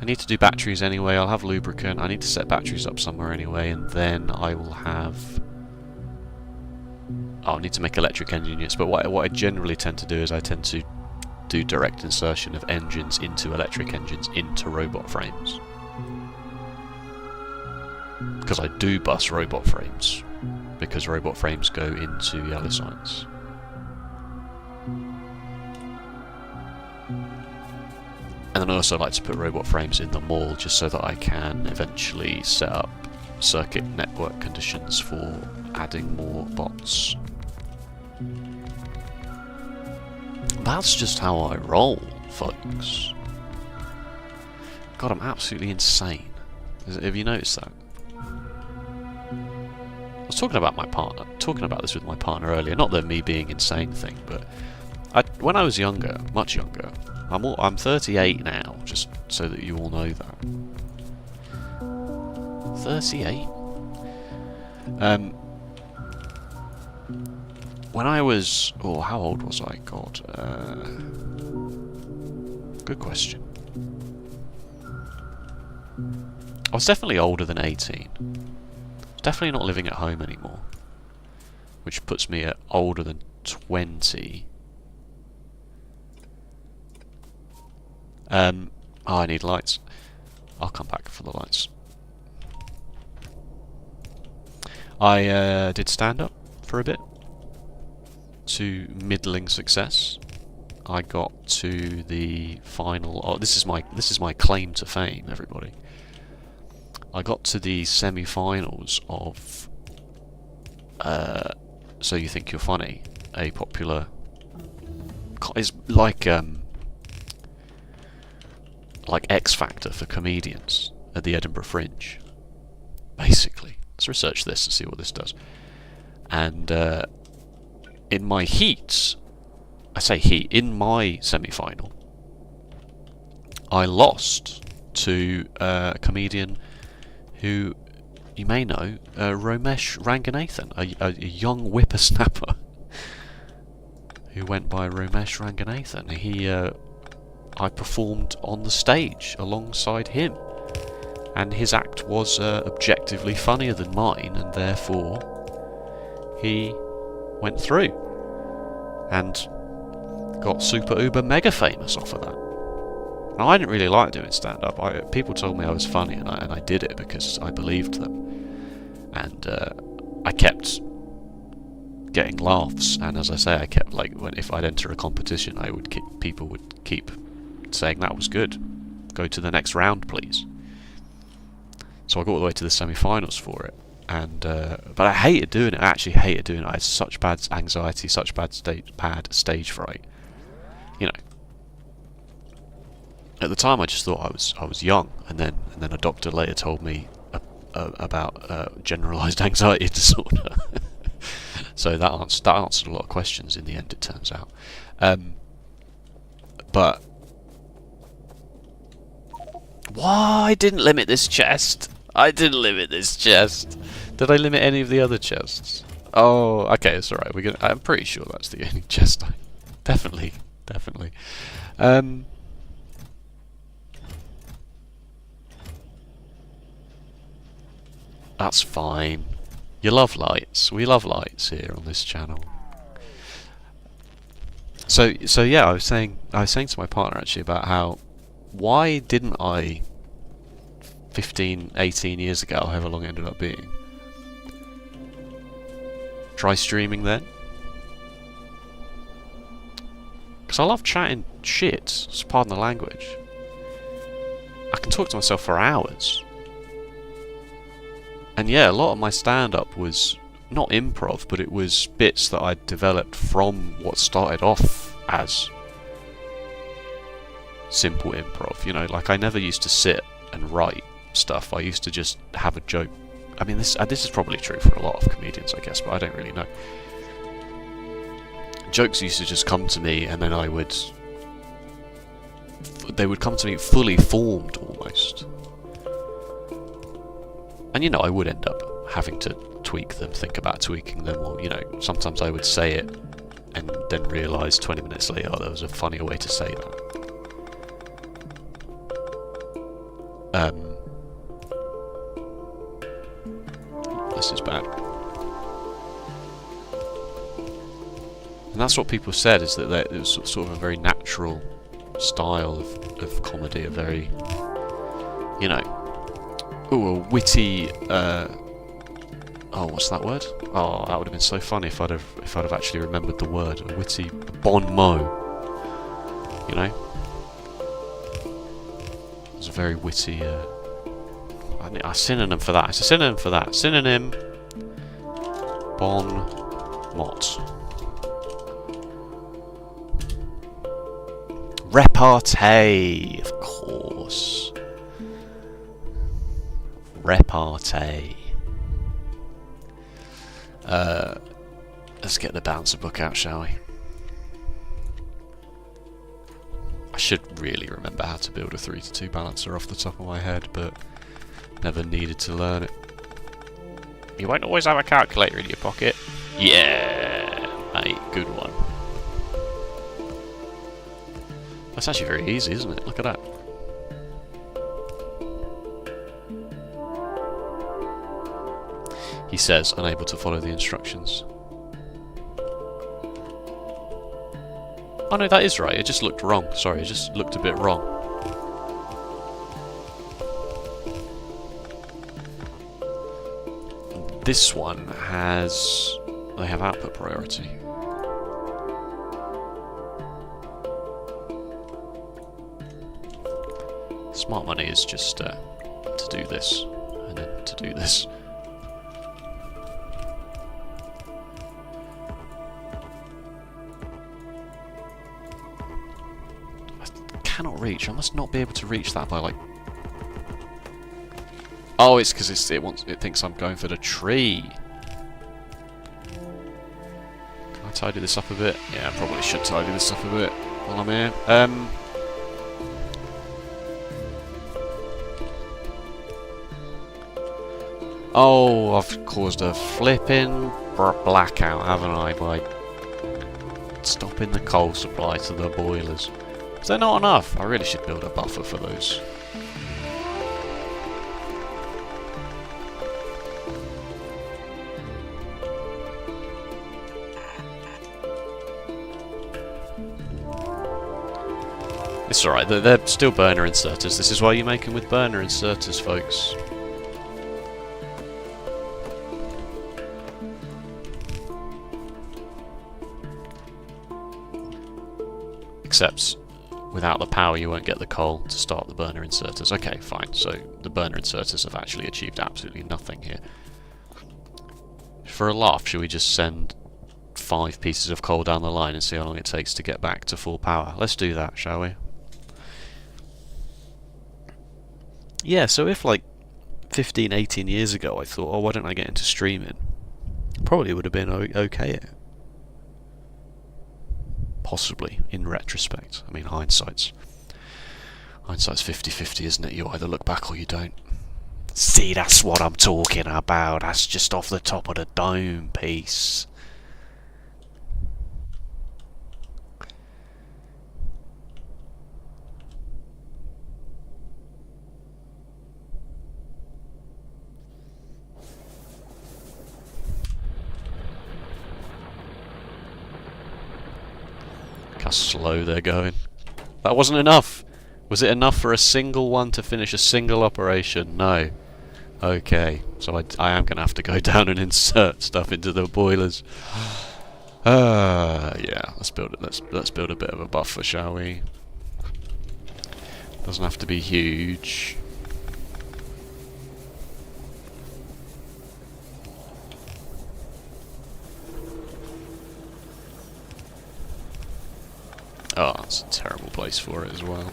I need to do batteries anyway. I'll have lubricant. I need to set batteries up somewhere anyway, and then I will have... I'll need to make electric engine units, but what I generally tend to do is I tend to do direct insertion of engines into electric engines into robot frames. Because I do bus robot frames, because robot frames go into yellow science. And then I also like to put robot frames in the mall just so that I can eventually set up circuit network conditions for adding more bots. That's just how I roll, folks. God, I'm absolutely insane. Have you noticed that? I was talking about this with my partner earlier. Not the me being insane thing, but when I was younger, much younger, I'm 38 now, just so that you all know that. 38? When I was... Oh, how old was I? God. Good question. I was definitely older than 18. Definitely not living at home anymore. Which puts me at older than 20. Oh, I need lights. I'll come back for the lights. I did stand-up for a bit. To middling success. I got to the final... Oh, this is my claim to fame, everybody. I got to the semi-finals of So You Think You're Funny, a popular... It's like X Factor for comedians at the Edinburgh Fringe, basically. Let's research this and see what this does. And in my heat, I say heat, in my semi-final, I lost to a comedian who you may know, Romesh Ranganathan, a young whippersnapper who went by Romesh Ranganathan. I performed on the stage alongside him, and his act was objectively funnier than mine, and therefore he went through and got super uber mega famous off of that. Now, I didn't really like doing stand-up. People told me I was funny, and I did it because I believed them, and I kept getting laughs. And as I say, I kept if I'd enter a competition, people would keep saying that was good. Go to the next round, please. So I got all the way to the semi-finals for it, and but I hated doing it. I actually hated doing it. I had such bad anxiety, such bad stage fright. You know. At the time, I just thought I was young, and then a doctor later told me about generalised anxiety disorder. So that answered a lot of questions in the end, it turns out. But why I didn't limit this chest? I didn't limit this chest. Did I limit any of the other chests? Oh, okay, it's alright. I'm pretty sure that's the only chest. Definitely. That's fine. You love lights. We love lights here on this channel. So yeah, I was saying to my partner actually about how, why didn't I 15, 18 years ago, however long it ended up being, try streaming then? Because I love chatting shit, just pardon the language. I can talk to myself for hours. And yeah, a lot of my stand-up was not improv, but it was bits that I'd developed from what started off as simple improv. You know, like I never used to sit and write stuff. I used to just have a joke. I mean, this is probably true for a lot of comedians, I guess, but I don't really know. jokes used to just come to me, and then they would come to me fully formed almost. And you know, I would end up having to tweak them, think about tweaking them, or you know, sometimes I would say it and then realise 20 minutes later, oh, there was a funnier way to say that. This is bad. And that's what people said, is that it was sort of a very natural style of comedy, a very, you know, a witty, oh, what's that word? Oh, that would have been so funny if I'd have actually remembered the word. A witty bon mot, you know? It was a very witty, a synonym for that. It's a synonym for that. Synonym, bon mot. Repartee, of course. Repartee. Let's get the bouncer book out, shall we? I should really remember how to build a 3-to-2 balancer off the top of my head, but never needed to learn it. You won't always have a calculator in your pocket. Yeah, mate, good one. That's actually very easy, isn't it? Look at that. He says, unable to follow the instructions. Oh no, that is right. It just looked wrong. Sorry, it just looked a bit wrong. This one has... they have output priority. Smart money is just to do this, and then to do this. I cannot reach. I must not be able to reach that by like... oh, it's because it thinks I'm going for the tree. Can I tidy this up a bit? Yeah, I probably should tidy this up a bit while I'm here. Oh, I've caused a flipping blackout, haven't I, by stopping the coal supply to the boilers. Is there not enough? I really should build a buffer for those. It's alright, they're still burner inserters. This is why you make them with burner inserters, folks. Except without the power you won't get the coal to start the burner inserters. Okay, fine. So the burner inserters have actually achieved absolutely nothing here. For a laugh, should we just send 5 pieces of coal down the line and see how long it takes to get back to full power? Let's do that, shall we? Yeah, so if like 15, 18 years ago I thought, oh, why don't I get into streaming? Probably would have been okay. Possibly, in retrospect. I mean, hindsight's 50-50, isn't it? You either look back or you don't. See, that's what I'm talking about. That's just off the top of the dome piece. How slow they're going. That wasn't enough! Was it enough for a single one to finish a single operation? No. Okay, so I am going to have to go down and insert stuff into the boilers. Yeah, let's build it. Let's build a bit of a buffer, shall we? Doesn't have to be huge. Oh, that's a terrible place for it as well.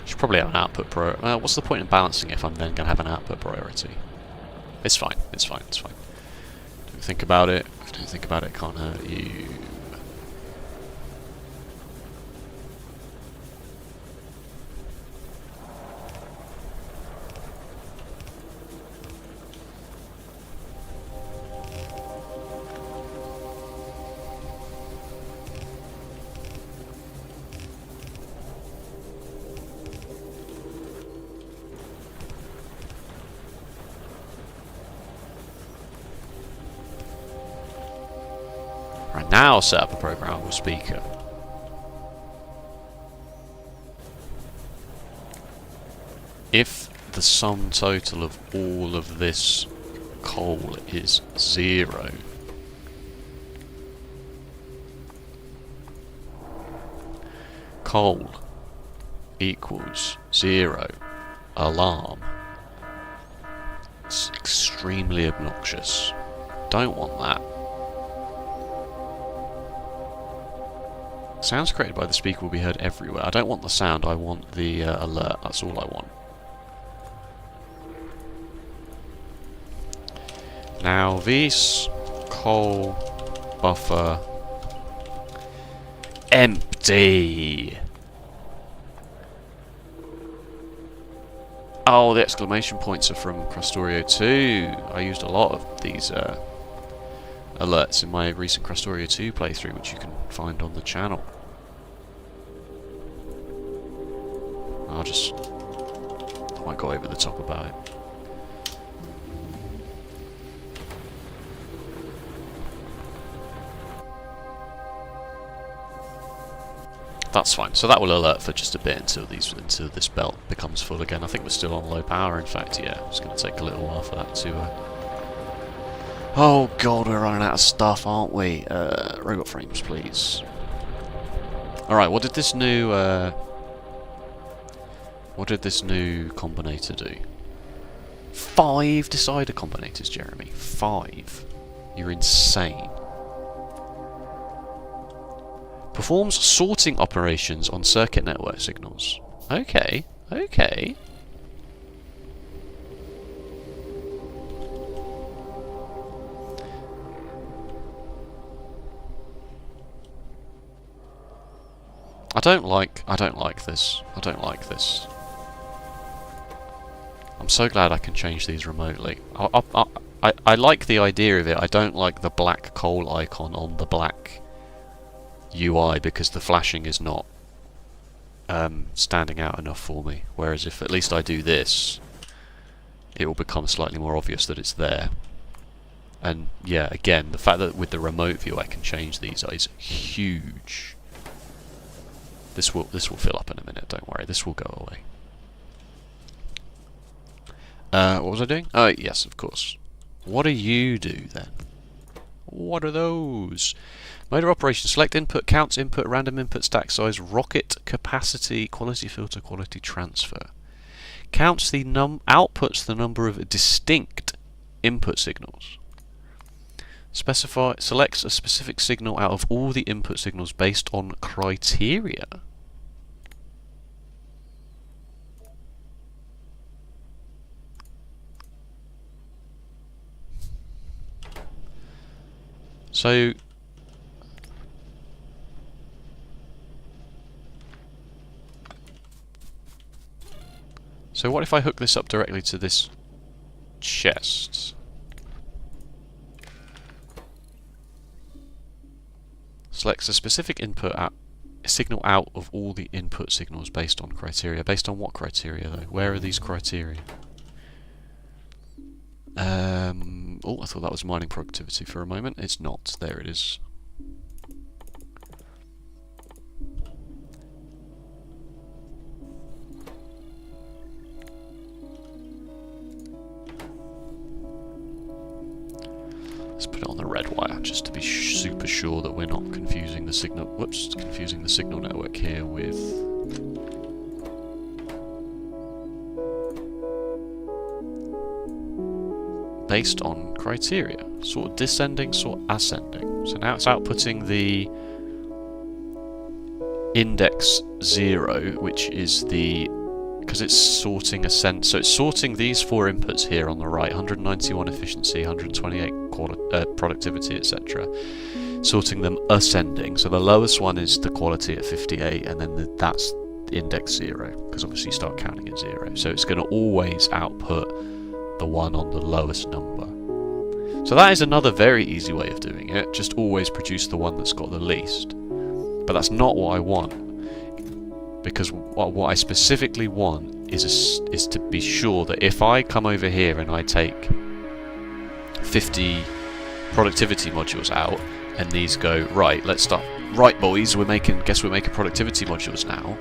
Should probably have an output priority. What's the point in balancing if I'm then going to have an output priority? It's fine. It's fine. It's fine. Don't think about it. Don't think about it. Can't hurt you. Right, now set up a programmable speaker. If the sum total of all of this coal is 0, coal equals 0, alarm. It's extremely obnoxious. Don't want that. Sounds created by the speaker will be heard everywhere. I don't want the sound, I want the alert. That's all I want. Now this coal buffer empty. Oh, the exclamation points are from Factorio 2. I used a lot of these alerts in my recent Factorio 2 playthrough, which you can find on the channel. I might go over the top about it. That's fine. So that will alert for just a bit until this belt becomes full again. I think we're still on low power. In fact, yeah, it's going to take a little while for that to. Oh god, we're running out of stuff, aren't we? Robot frames, please. All right. What did this new combinator do? 5 decider combinators, Jeremy. 5. You're insane. Performs sorting operations on circuit network signals. Okay, okay. I don't like this. I don't like this. I'm so glad I can change these remotely. I like the idea of it. I don't like the black coal icon on the black UI because the flashing is not standing out enough for me. Whereas if at least I do this, it will become slightly more obvious that it's there. And yeah, again, the fact that with the remote view I can change these is huge. This will fill up in a minute. Don't worry, this will go away. What was I doing? Oh yes, of course. What do you do then? What are those? Mode of operation. Select input, counts input, random input, stack size, rocket, capacity, quality filter, quality transfer. Counts the outputs the number of distinct input signals. Selects a specific signal out of all the input signals based on criteria. So what if I hook this up directly to this chest? Selects a specific input signal out of all the input signals based on criteria. Based on what criteria though? Where are these criteria? Oh, I thought that was mining productivity for a moment. It's not. There it is. Let's put it on the red wire just to be super sure that we're not confusing the signal. Whoops, confusing the signal network here with. Based on criteria, sort descending, sort ascending. So now it's outputting the index 0, which is the because it's sorting ascent, so it's sorting these 4 inputs here on the right, 191 efficiency, 128 productivity, etc. Sorting them ascending, so the lowest one is the quality at 58, and then that's index 0, because obviously you start counting at 0. So it's going to always output the one on the lowest number. So that is another very easy way of doing it, just always produce the one that's got the least. But that's not what I want, because what I specifically want is to be sure that if I come over here and I take 50 productivity modules out, and these go, right, let's start, right boys, guess we're making productivity modules now,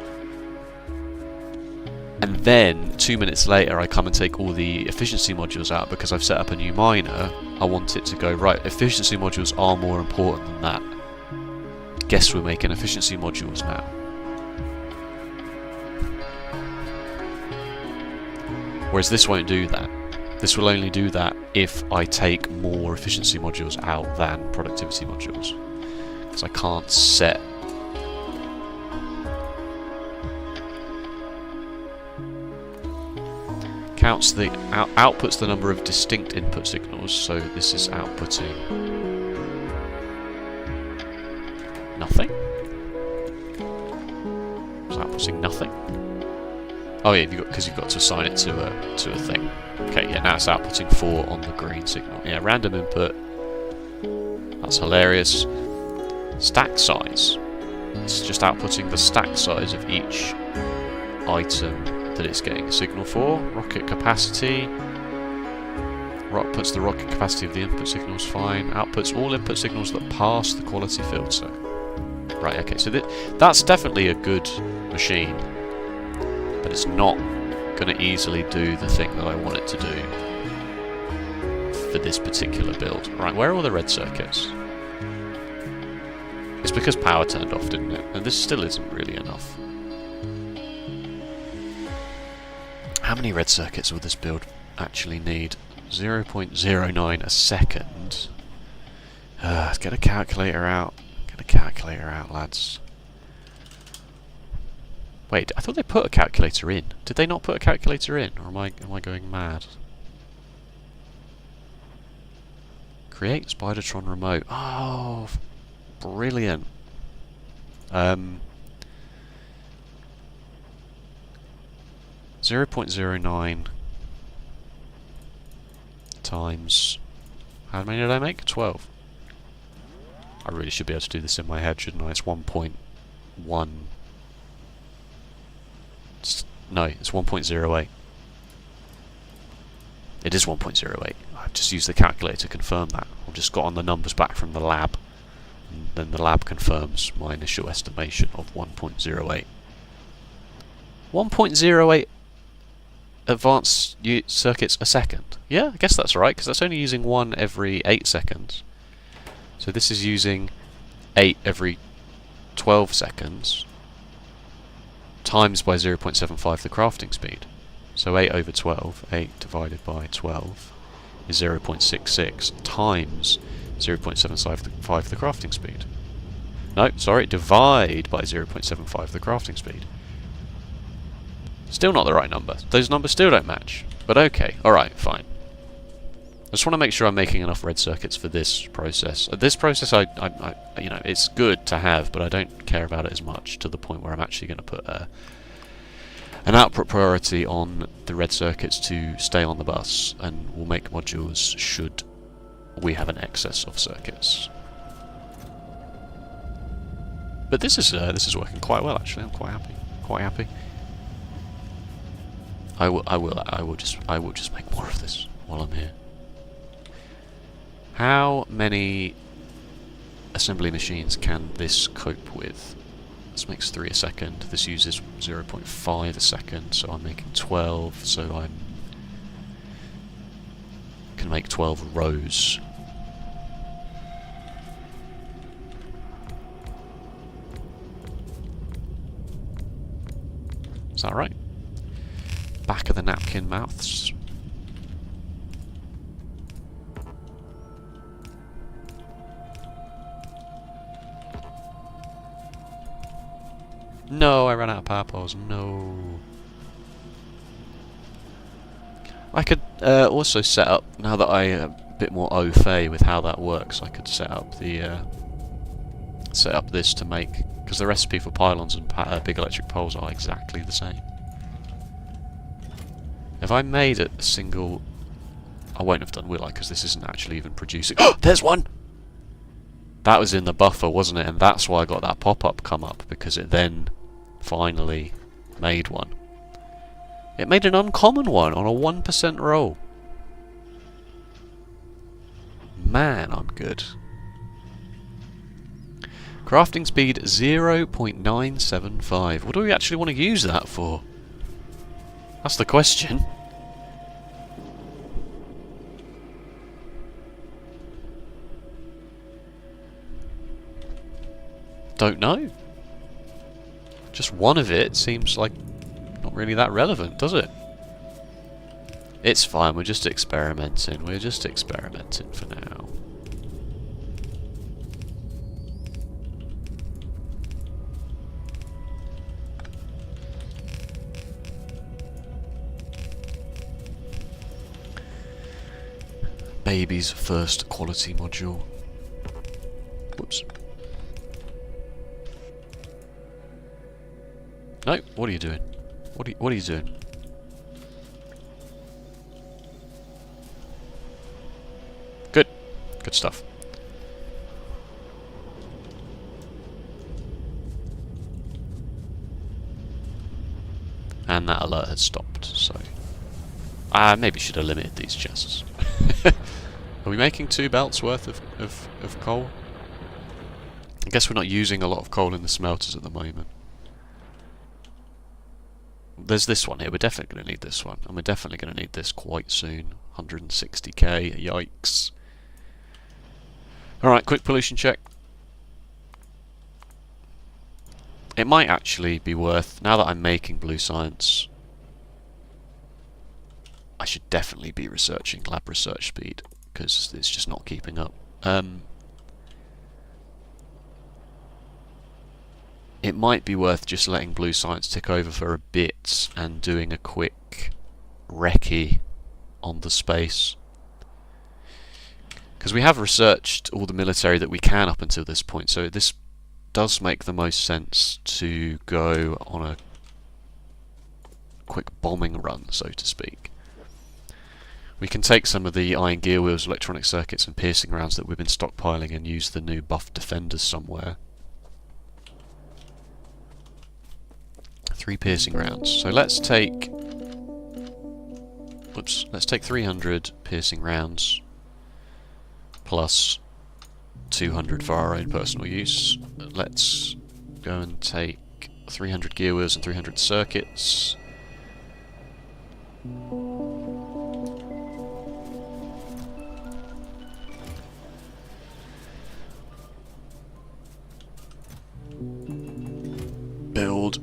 and then 2 minutes later I come and take all the efficiency modules out because I've set up a new miner, I want it to go, right, efficiency modules are more important than that. Guess we're making efficiency modules now. Whereas this won't do that. This will only do that if I take more efficiency modules out than productivity modules. Because I can't set... Counts the... outputs the number of distinct input signals, so this is outputting... nothing? It's outputting nothing? Oh yeah, because you've got to assign it to a thing. Okay, yeah, now it's outputting 4 on the green signal. Yeah, random input. That's hilarious. Stack size. It's just outputting the stack size of each item that it's getting a signal for. Rocket capacity. Outputs the rocket capacity of the input signals, fine. Outputs all input signals that pass the quality filter. Right, okay, so that's definitely a good machine. But it's not going to easily do the thing that I want it to do for this particular build. Right, where are all the red circuits? It's because power turned off, didn't it? And this still isn't really enough. How many red circuits will this build actually need? 0.09 a second. Let's get a calculator out. Get a calculator out, lads. Wait, I thought they put a calculator in. Did they not put a calculator in? Or am I going mad? Create Spidertron remote. Oh, brilliant. 0.09 times... How many did I make? 12. I really should be able to do this in my head, shouldn't I? It's 1.1... No, it's 1.08. It is 1.08. I've just used the calculator to confirm that. I've just got on the numbers back from the lab. And then the lab confirms my initial estimation of 1.08. 1.08 advanced circuits a second. Yeah, I guess that's right, because that's only using 1 every 8 seconds. So this is using 8 every 12 seconds. Times by 0.75 the crafting speed. So 8 over 12, 8 divided by 12 is 0.66 times 0.75 the crafting speed. No, sorry, divide by 0.75 the crafting speed. Still not the right number. Those numbers still don't match. But okay, alright, fine. I just want to make sure I'm making enough red circuits for this process. This process, I you know, it's good to have, but I don't care about it as much to the point where I'm actually going to put an output priority on the red circuits to stay on the bus, and we'll make modules should we have an excess of circuits. But this is working quite well actually. I'm quite happy. Quite happy. I will just make more of this while I'm here. How many assembly machines can this cope with? This makes 3 a second. This uses 0.5 a second, so I'm making 12. So I can make 12 rows. Is that right? Back of the napkin mouths. No, I ran out of power poles. No. Also set up, now that I am a bit more au fait with how that works, I could set up the set up this to make, because the recipe for pylons and big electric poles are exactly the same. Have I made a single... I won't have done, will I? Because this isn't actually even producing... Oh! There's one! That was in the buffer, wasn't it? And that's why I got that pop-up come up, because it then finally made one. It made an uncommon one on a 1% roll. Man, I'm good. Crafting speed 0.975. What do we actually want to use that for? That's the question. Don't know. Just one of it seems like not really that relevant, does it? It's fine, we're just experimenting. We're just experimenting for now. Baby's first quality module. Whoops. No, what are you doing? What are you doing? Good. Good stuff. And that alert has stopped, so... I maybe should have limited these chests. Are we making 2 belts worth of coal? I guess we're not using a lot of coal in the smelters at the moment. There's this one here, we're definitely going to need this one. And we're definitely going to need this quite soon. 160k, yikes. Alright, quick pollution check. It might actually be worth, now that I'm making blue science, I should definitely be researching lab research speed, because it's just not keeping up. It might be worth just letting blue science tick over for a bit and doing a quick recce on the space. Because we have researched all the military that we can up until this point, so this does make the most sense to go on a quick bombing run, so to speak. We can take some of the iron gear wheels, electronic circuits and piercing rounds that we've been stockpiling and use the new buff defenders somewhere. 3 piercing rounds. So let's take... Whoops. Let's take 300 piercing rounds plus 200 for our own personal use. Let's go and take 300 gear wheels and 300 circuits. Build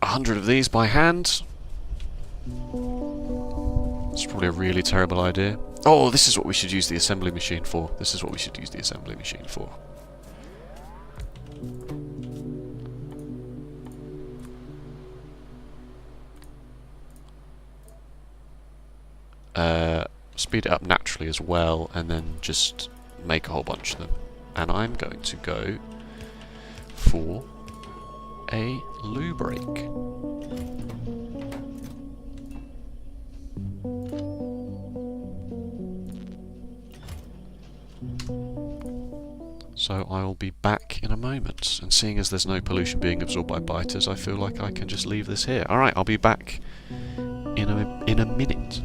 100 of these by hand. It's probably a really terrible idea. Oh, this is what we should use the assembly machine for. This is what we should use the assembly machine for. Speed it up naturally as well, and then just make a whole bunch of them. And I'm going to go for a loo break. So I'll be back in a moment, and seeing as there's no pollution being absorbed by biters, I feel like I can just leave this here. Alright, I'll be back in a minute.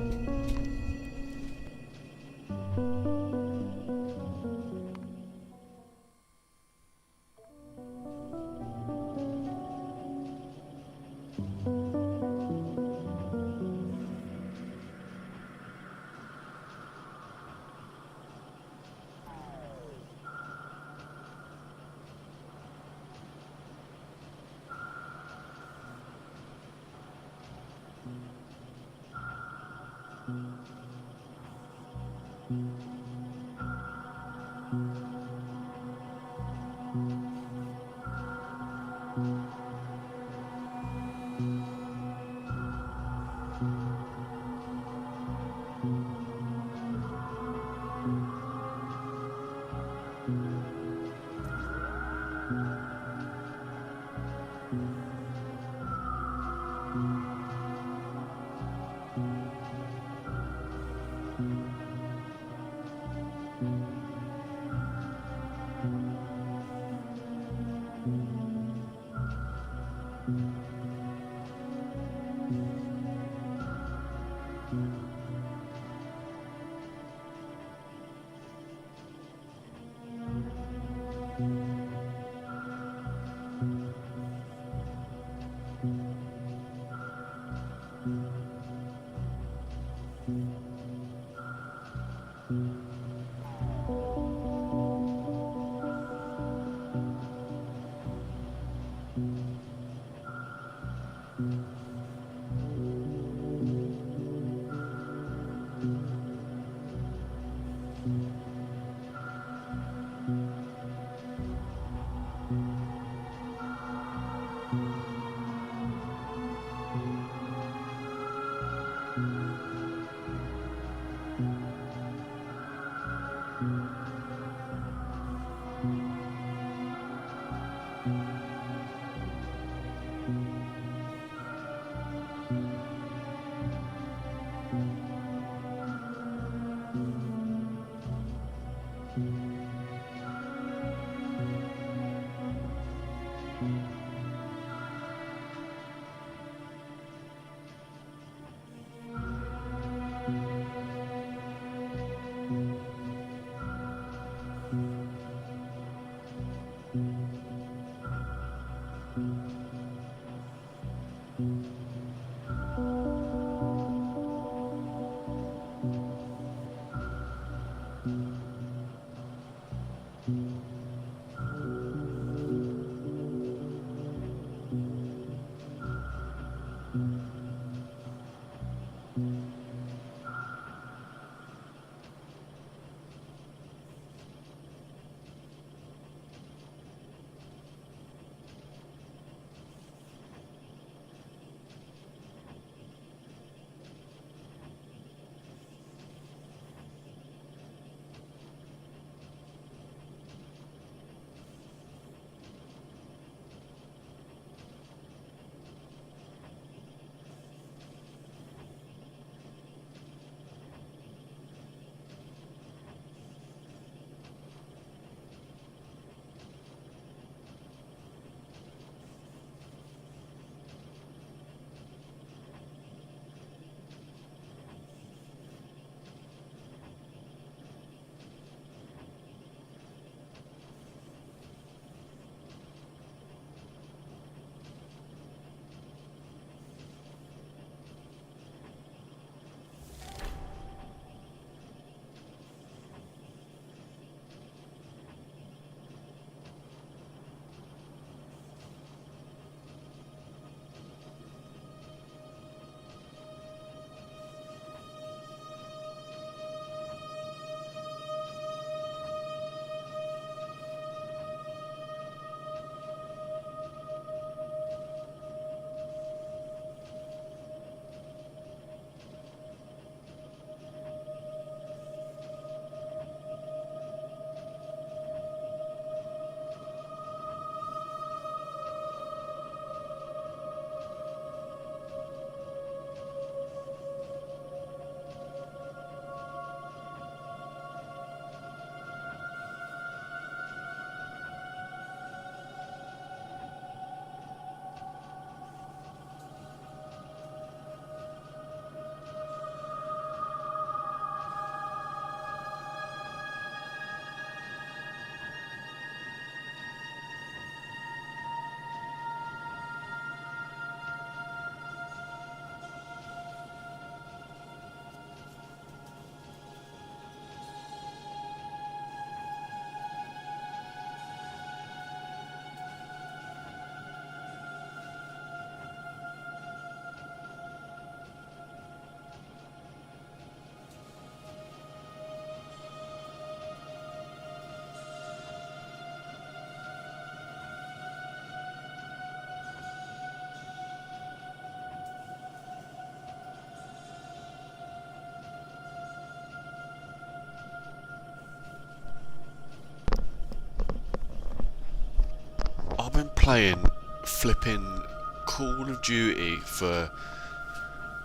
I've been playing flipping Call of Duty for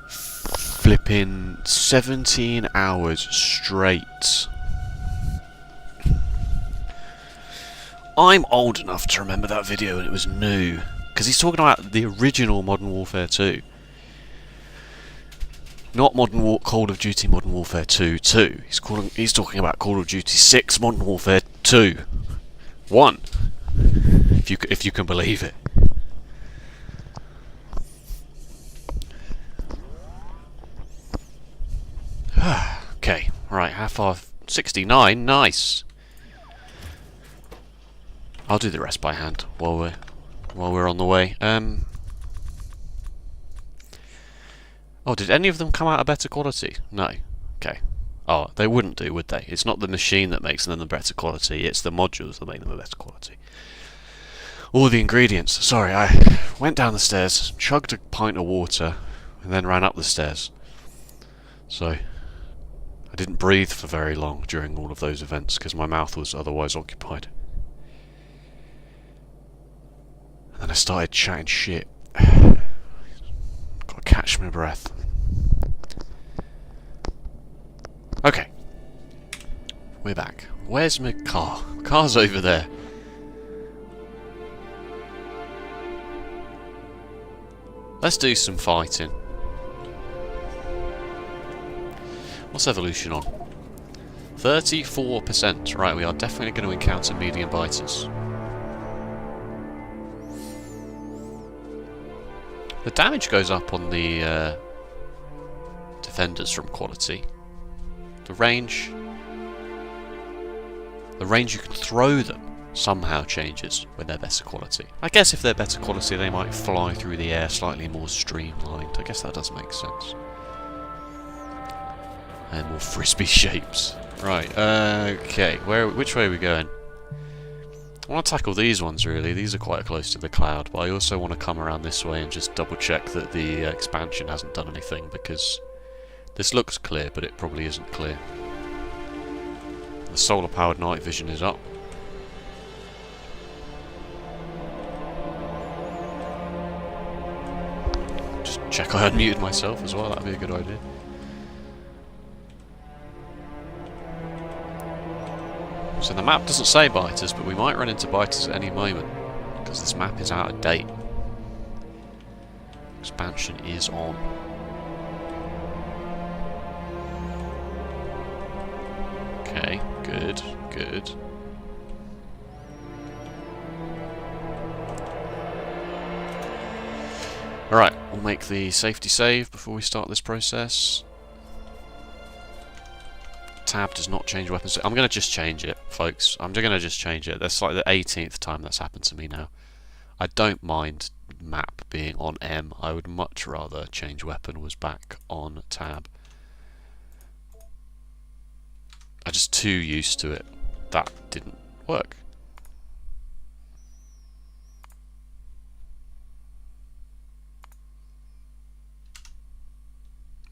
flipping 17 hours straight. I'm old enough to remember that video and it was new. Because he's talking about the original Modern Warfare 2. Not Call of Duty Modern Warfare 2 2. He's talking about Call of Duty 6 Modern Warfare 2 1. If you can believe it. Okay, right, how far? 69, nice. I'll do the rest by hand while we're on the way. Oh, did any of them come out of better quality? No. Okay. Oh, they wouldn't do, would they? It's not the machine that makes them the better quality, it's the modules that make them a better quality. All the ingredients. Sorry, I went down the stairs, chugged a pint of water, and then ran up the stairs. So, I didn't breathe for very long during all of those events because my mouth was otherwise occupied. And then I started chatting shit. Gotta catch my breath. Okay. We're back. Where's my car? Car's over there. Let's do some fighting. What's evolution on? 34%. Right, we are definitely going to encounter medium biters. The damage goes up on the defenders from quality. The range you can throw them somehow changes when they're better quality. I guess if they're better quality they might fly through the air slightly more streamlined. I guess that does make sense. And more frisbee shapes. Right, okay, which way are we going? I want to tackle these ones really, these are quite close to the cloud, but I also want to come around this way and just double check that the expansion hasn't done anything, because this looks clear, but it probably isn't clear. The solar powered night vision is up. Just check I unmuted myself as well, that'd be a good idea. So the map doesn't say biters, but we might run into biters at any moment, because this map is out of date. Expansion is on. Okay, good, good. Alright, we'll make the safety save before we start this process. Tab does not change weapons. I'm going to just change it, folks. I'm going to just change it. That's like the 18th time that's happened to me now. I don't mind map being on M. I would much rather change weapon was back on tab. I'm just too used to it. That didn't work.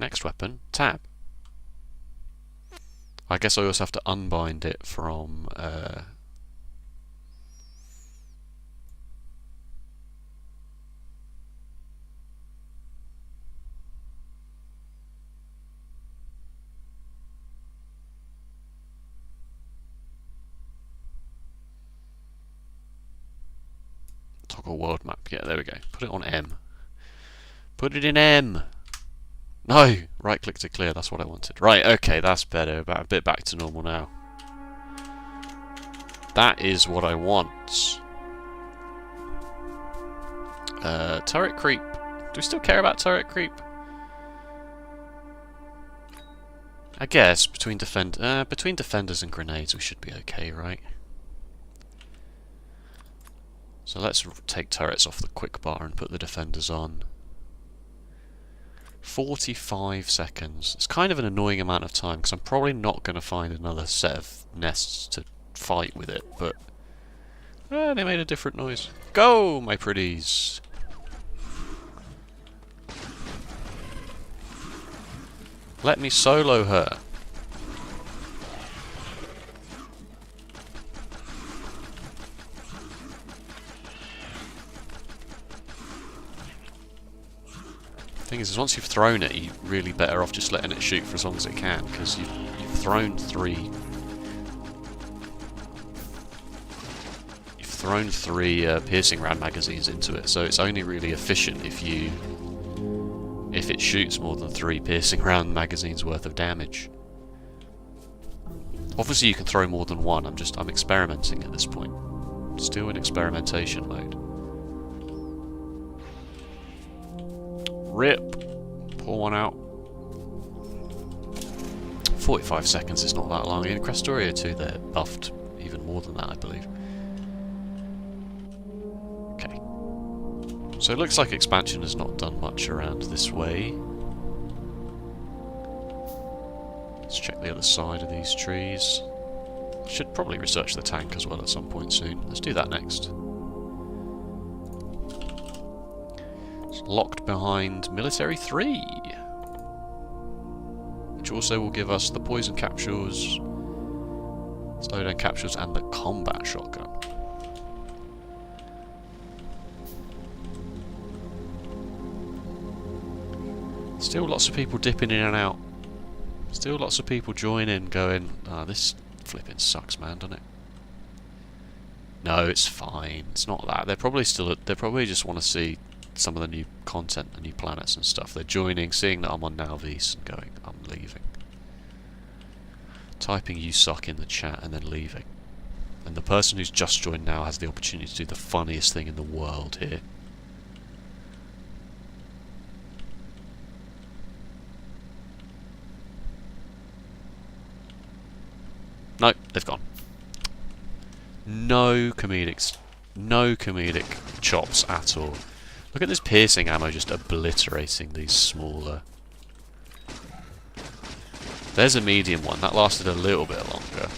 Next weapon, tab. I guess I also have to unbind it from toggle world map. Yeah, there we go. Put it on M. Put it in M. No! Right click to clear, that's what I wanted. Right, okay, that's better. About a bit back to normal now. That is what I want. Turret creep. Do we still care about turret creep? I guess between defenders and grenades we should be okay, right? So let's take turrets off the quick bar and put the defenders on. 45 seconds. It's kind of an annoying amount of time because I'm probably not going to find another set of nests to fight with it, but they made a different noise. Go, my pretties! Let me solo her. Thing is once you've thrown it, you're really better off just letting it shoot for as long as it can, because you've thrown three piercing round magazines into it, so it's only really efficient if it shoots more than 3 piercing round magazines worth of damage. Obviously you can throw more than one, I'm experimenting at this point. Still in experimentation mode. Rip. Pour one out. 45 seconds is not that long. In Crestoria 2 they're buffed even more than that, I believe. Okay. So it looks like expansion has not done much around this way. Let's check the other side of these trees. Should probably research the tank as well at some point soon. Let's do that next. Locked behind military 3. which also will give us the poison capsules, slowdown capsules, and the combat shotgun. Still lots of people dipping in and out. Still lots of people joining, going, "Ah, this flipping sucks, man, doesn't it?" No, it's fine. It's not that. They're probably just want to see some of the new content, the new planets and stuff. They're joining, seeing that I'm on Nalvis and going, "I'm leaving." Typing "you suck" in the chat and then leaving. And the person who's just joined now has the opportunity to do the funniest thing in the world here. No, they've gone. No comedic chops at all. Look at this piercing ammo just obliterating these smaller. There's a medium one. That lasted a little bit longer.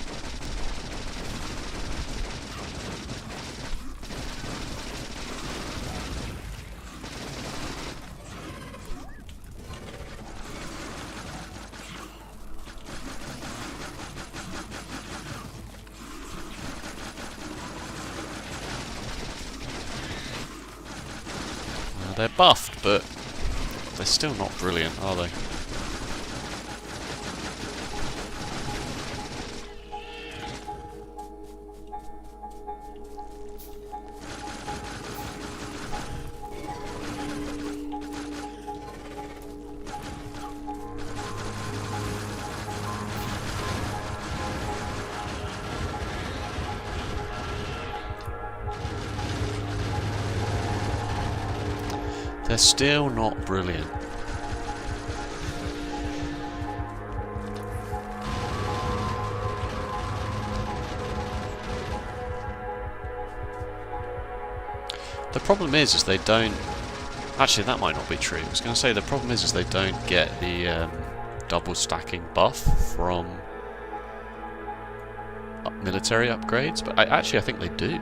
They're buffed, but they're still not brilliant, are they? They're still not brilliant. The problem is they don't... Actually, that might not be true. I was going to say the problem is they don't get the double stacking buff from military upgrades, but I think they do.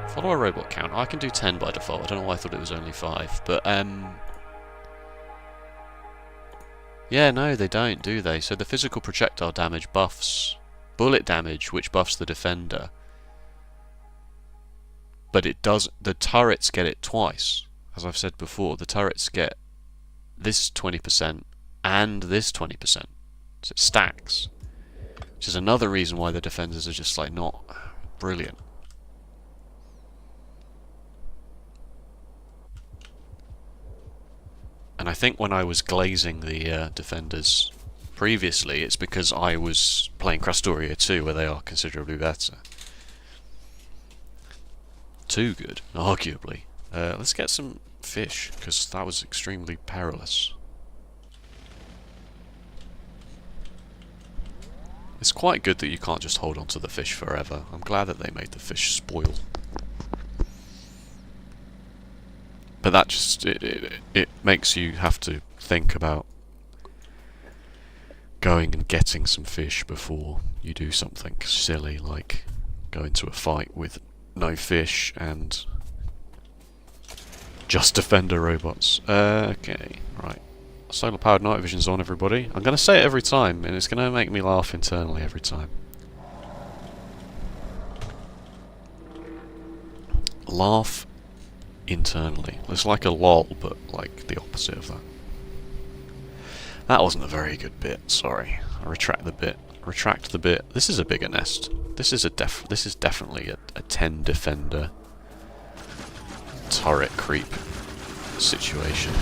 Follow a robot count. I can do 10 by default. I don't know why I thought it was only 5. But, yeah, no, they don't, do they? So the physical projectile damage buffs bullet damage, which buffs the defender. But it does... the turrets get it twice. As I've said before, the turrets get this 20% and this 20%. So it stacks. Which is another reason why the defenders are just, like, not brilliant. And I think when I was glazing the defenders previously, it's because I was playing Crastoria 2, where they are considerably better. Too good, arguably. Let's get some fish, because that was extremely perilous. It's quite good that you can't just hold on to the fish forever. I'm glad that they made the fish spoil. But that just, it makes you have to think about going and getting some fish before you do something silly like go into a fight with no fish and just defender robots. Okay, right. Solar powered night vision's on, everybody. I'm going to say it every time, and it's going to make me laugh internally every time. Laugh internally. It's like a lol, but like the opposite of that. That wasn't a very good bit, sorry. I retract the bit. Retract the bit. This is a bigger nest. This is definitely a 10 defender turret creep situation.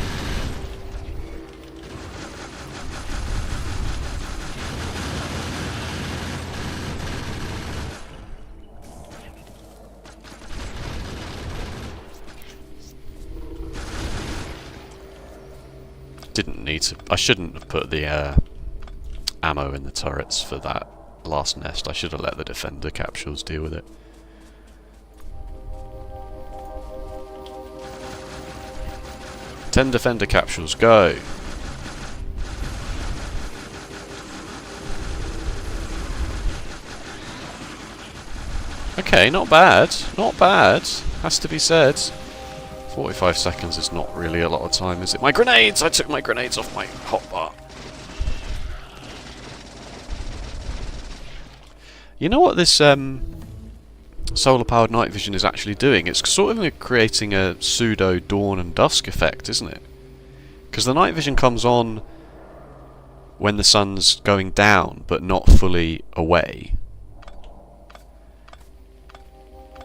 Didn't need to. I shouldn't have put the ammo in the turrets for that last nest. I should have let the defender capsules deal with it. Ten defender capsules, go! Okay, not bad. Not bad. Has to be said. 45 seconds is not really a lot of time, is it? My grenades! I took my grenades off my hotbar. You know what this solar-powered night vision is actually doing? It's sort of creating a pseudo dawn and dusk effect, isn't it? Because the night vision comes on when the sun's going down, but not fully away.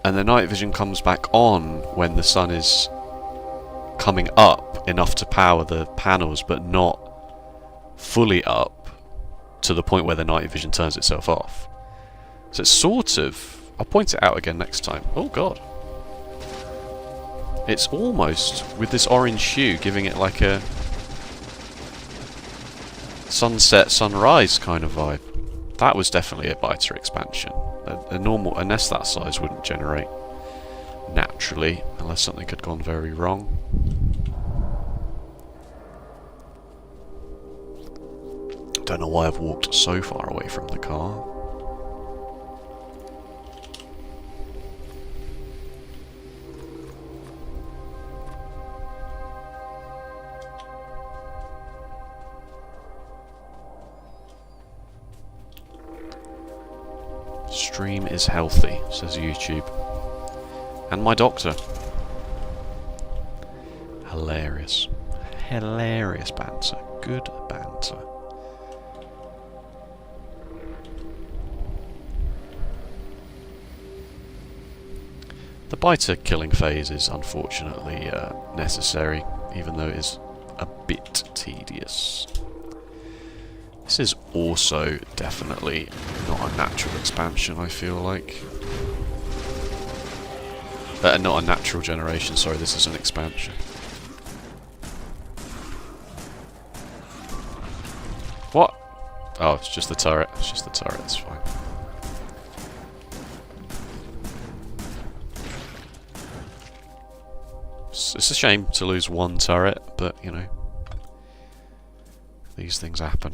And the night vision comes back on when the sun is coming up enough to power the panels, but not fully up to the point where the night vision turns itself off. So it's sort of... I'll point it out again next time. Oh god. It's almost, with this orange hue, giving it like a sunset, sunrise kind of vibe. That was definitely a biter expansion. A normal, a nest that size wouldn't generate naturally, unless something had gone very wrong. Don't know why I've walked so far away from the car. Stream is healthy, says YouTube. And my doctor. Hilarious. Hilarious banter. Good banter. The biter killing phase is unfortunately necessary, even though it is a bit tedious. This is also definitely not a natural expansion, I feel like. Not a natural generation, sorry, this is an expansion. What? Oh, it's just the turret. It's just the turret, it's fine. It's a shame to lose one turret, but, you know, these things happen.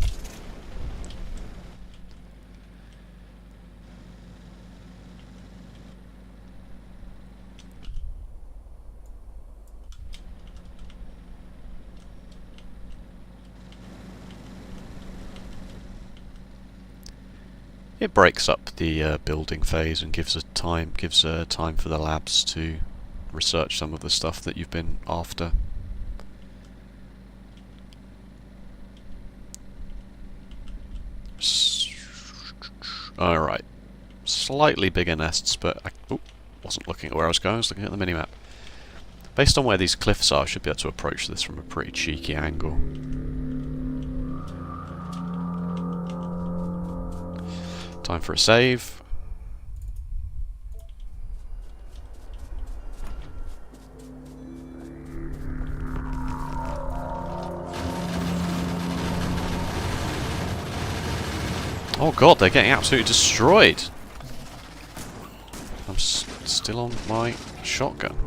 It breaks up the building phase and gives time for the labs to research some of the stuff that you've been after. Alright. Slightly bigger nests, but I wasn't looking at where I was going, I was looking at the minimap. Based on where these cliffs are, I should be able to approach this from a pretty cheeky angle. Time for a save. Oh god, they're getting absolutely destroyed. I'm still on my shotgun.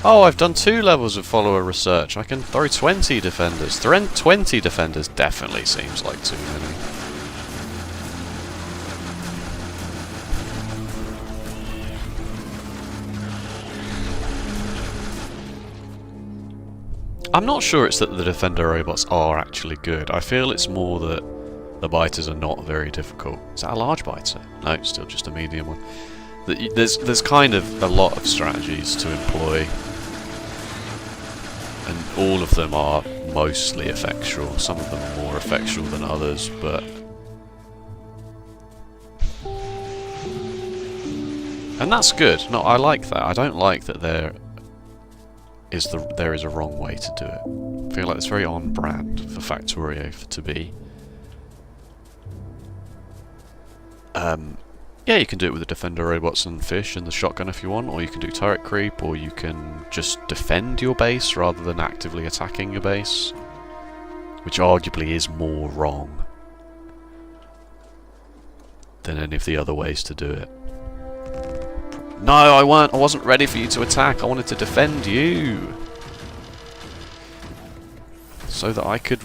Oh, I've done 2 levels of follower research. I can throw 20 defenders. 20 defenders definitely seems like too many. I'm not sure it's that the defender robots are actually good. I feel it's more that the biters are not very difficult. Is that a large biter? No, it's still just a medium one. There's kind of a lot of strategies to employ, and all of them are mostly effectual. Some of them are more effectual than others, but... And that's good. No, I like that. I don't like that there is a wrong way to do it. I feel like it's very on brand for Factorio to be. Yeah, you can do it with the defender robots and fish and the shotgun if you want, or you can do turret creep, or you can just defend your base rather than actively attacking your base, which arguably is more wrong than any of the other ways to do it. No, I wasn't ready for you to attack. I wanted to defend you, so that I could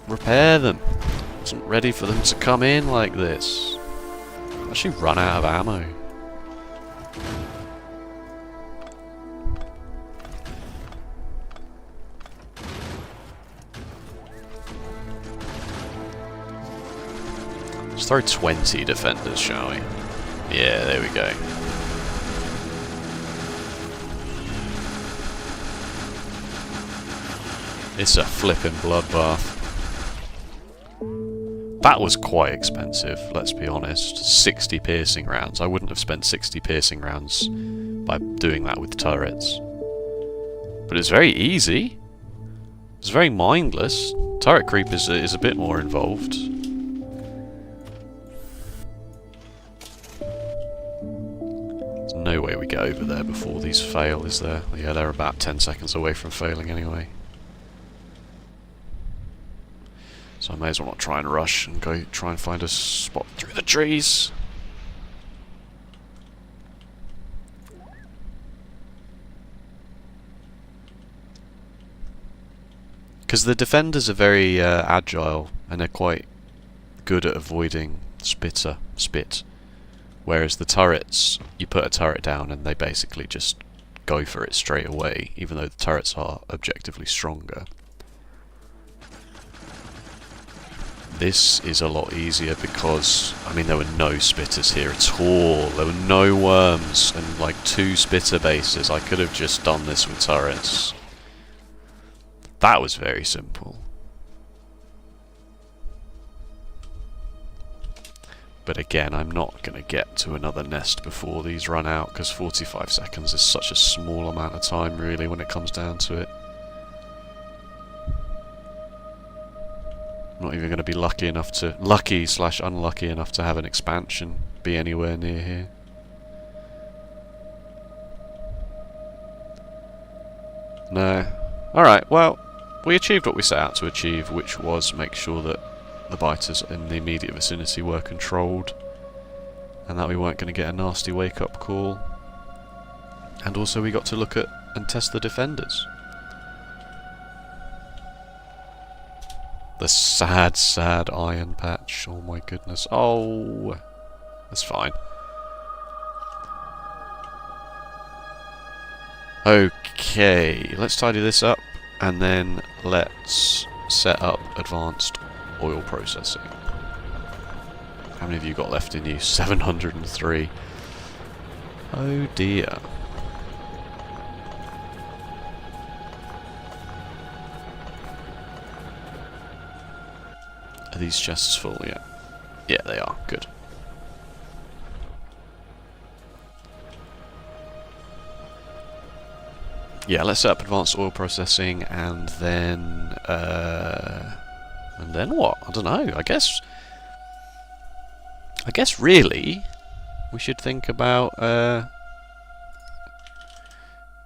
repair them. I wasn't ready for them to come in like this. I've actually run out of ammo. Let's throw 20 defenders, shall we? Yeah, there we go. It's a flipping bloodbath. That was quite expensive, let's be honest. 60 piercing rounds. I wouldn't have spent 60 piercing rounds by doing that with turrets. But it's very easy. It's very mindless. Turret creep is a bit more involved. There's no way we get over there before these fail, is there? Yeah, they're about 10 seconds away from failing anyway. So I may as well not try and rush and go try and find a spot through the trees. Because the defenders are very agile and they're quite good at avoiding spit. Whereas the turrets, you put a turret down and they basically just go for it straight away, even though the turrets are objectively stronger. This is a lot easier because, I mean, there were no spitters here at all. There were no worms and like 2 spitter bases. I could have just done this with turrets. That was very simple. But again, I'm not going to get to another nest before these run out because 45 seconds is such a small amount of time really when it comes down to it. I'm not even going to be lucky enough to... lucky/unlucky enough to have an expansion be anywhere near here. No. Alright, well, we achieved what we set out to achieve, which was make sure that the biters in the immediate vicinity were controlled, and that we weren't going to get a nasty wake-up call. And also we got to look at and test the defenders. The sad, sad iron patch. Oh my goodness. Oh, that's fine. Okay, let's tidy this up and then let's set up advanced oil processing. How many have you got left in you? 703. Oh dear. Are these chests full yet? Yeah, they are. Good. Yeah, let's set up advanced oil processing and then what? I don't know. I guess really we should think about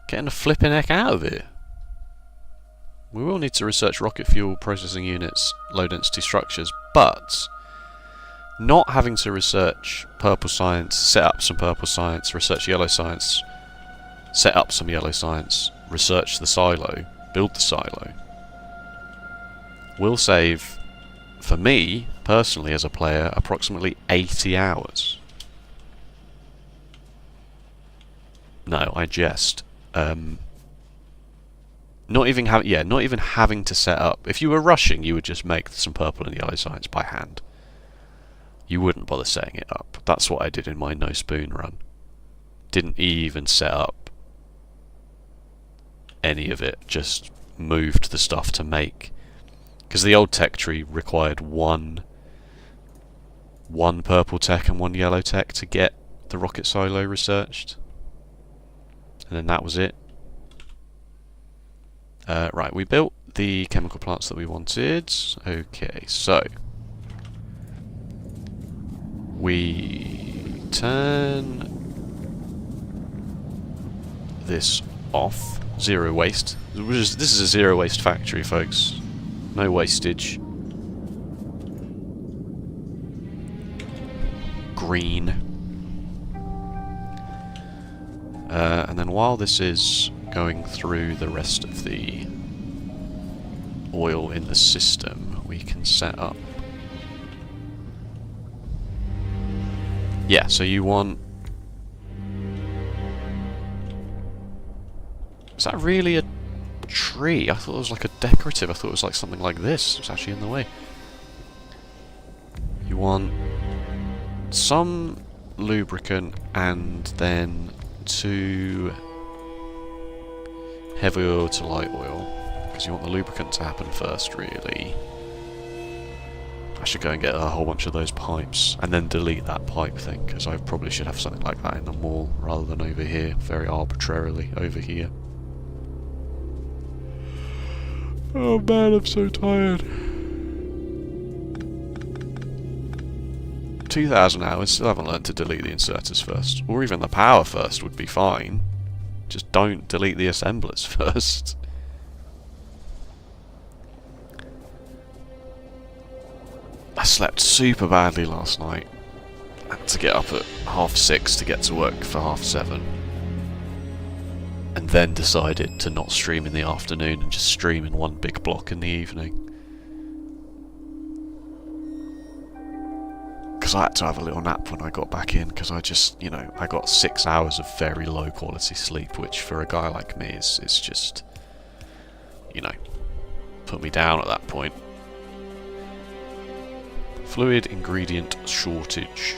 getting the flipping heck out of here. We will need to research rocket fuel processing units, low density structures, but not having to research purple science, set up some purple science, research yellow science, set up some yellow science, research the silo, build the silo, will save, for me, personally as a player, approximately 80 hours. No, I jest. Not even having to set up. If you were rushing, you would just make some purple and yellow science by hand. You wouldn't bother setting it up. That's what I did in my no spoon run. Didn't even set up any of it. Just moved the stuff to make. Because the old tech tree required one purple tech and one yellow tech to get the rocket silo researched. And then that was it. Right, we built the chemical plants that we wanted. Okay, so we turn this off. Zero waste. This is a zero waste factory, folks. No wastage. Green. And then while this is going through the rest of the oil in the system, we can set up. Yeah, so you want... Is that really a tree? I thought it was like a decorative. I thought it was like something like this. It's actually in the way. You want some lubricant and then 2 heavy oil to light oil, because you want the lubricant to happen first, really. I should go and get a whole bunch of those pipes and then delete that pipe thing, because I probably should have something like that in the mall rather than over here, very arbitrarily over here. Oh man, I'm so tired. 2,000 hours, still haven't learned to delete the inserters first. Or even the power first would be fine. Just don't delete the assemblers first. I slept super badly last night. I had to get up at 6:30 to get to work for 7:30. And then decided to not stream in the afternoon and just stream in one big block in the evening. Because I had to have a little nap when I got back in, because I just, you know, I got 6 hours of very low quality sleep, which for a guy like me is just, you know, put me down at that point. Fluid ingredient shortage.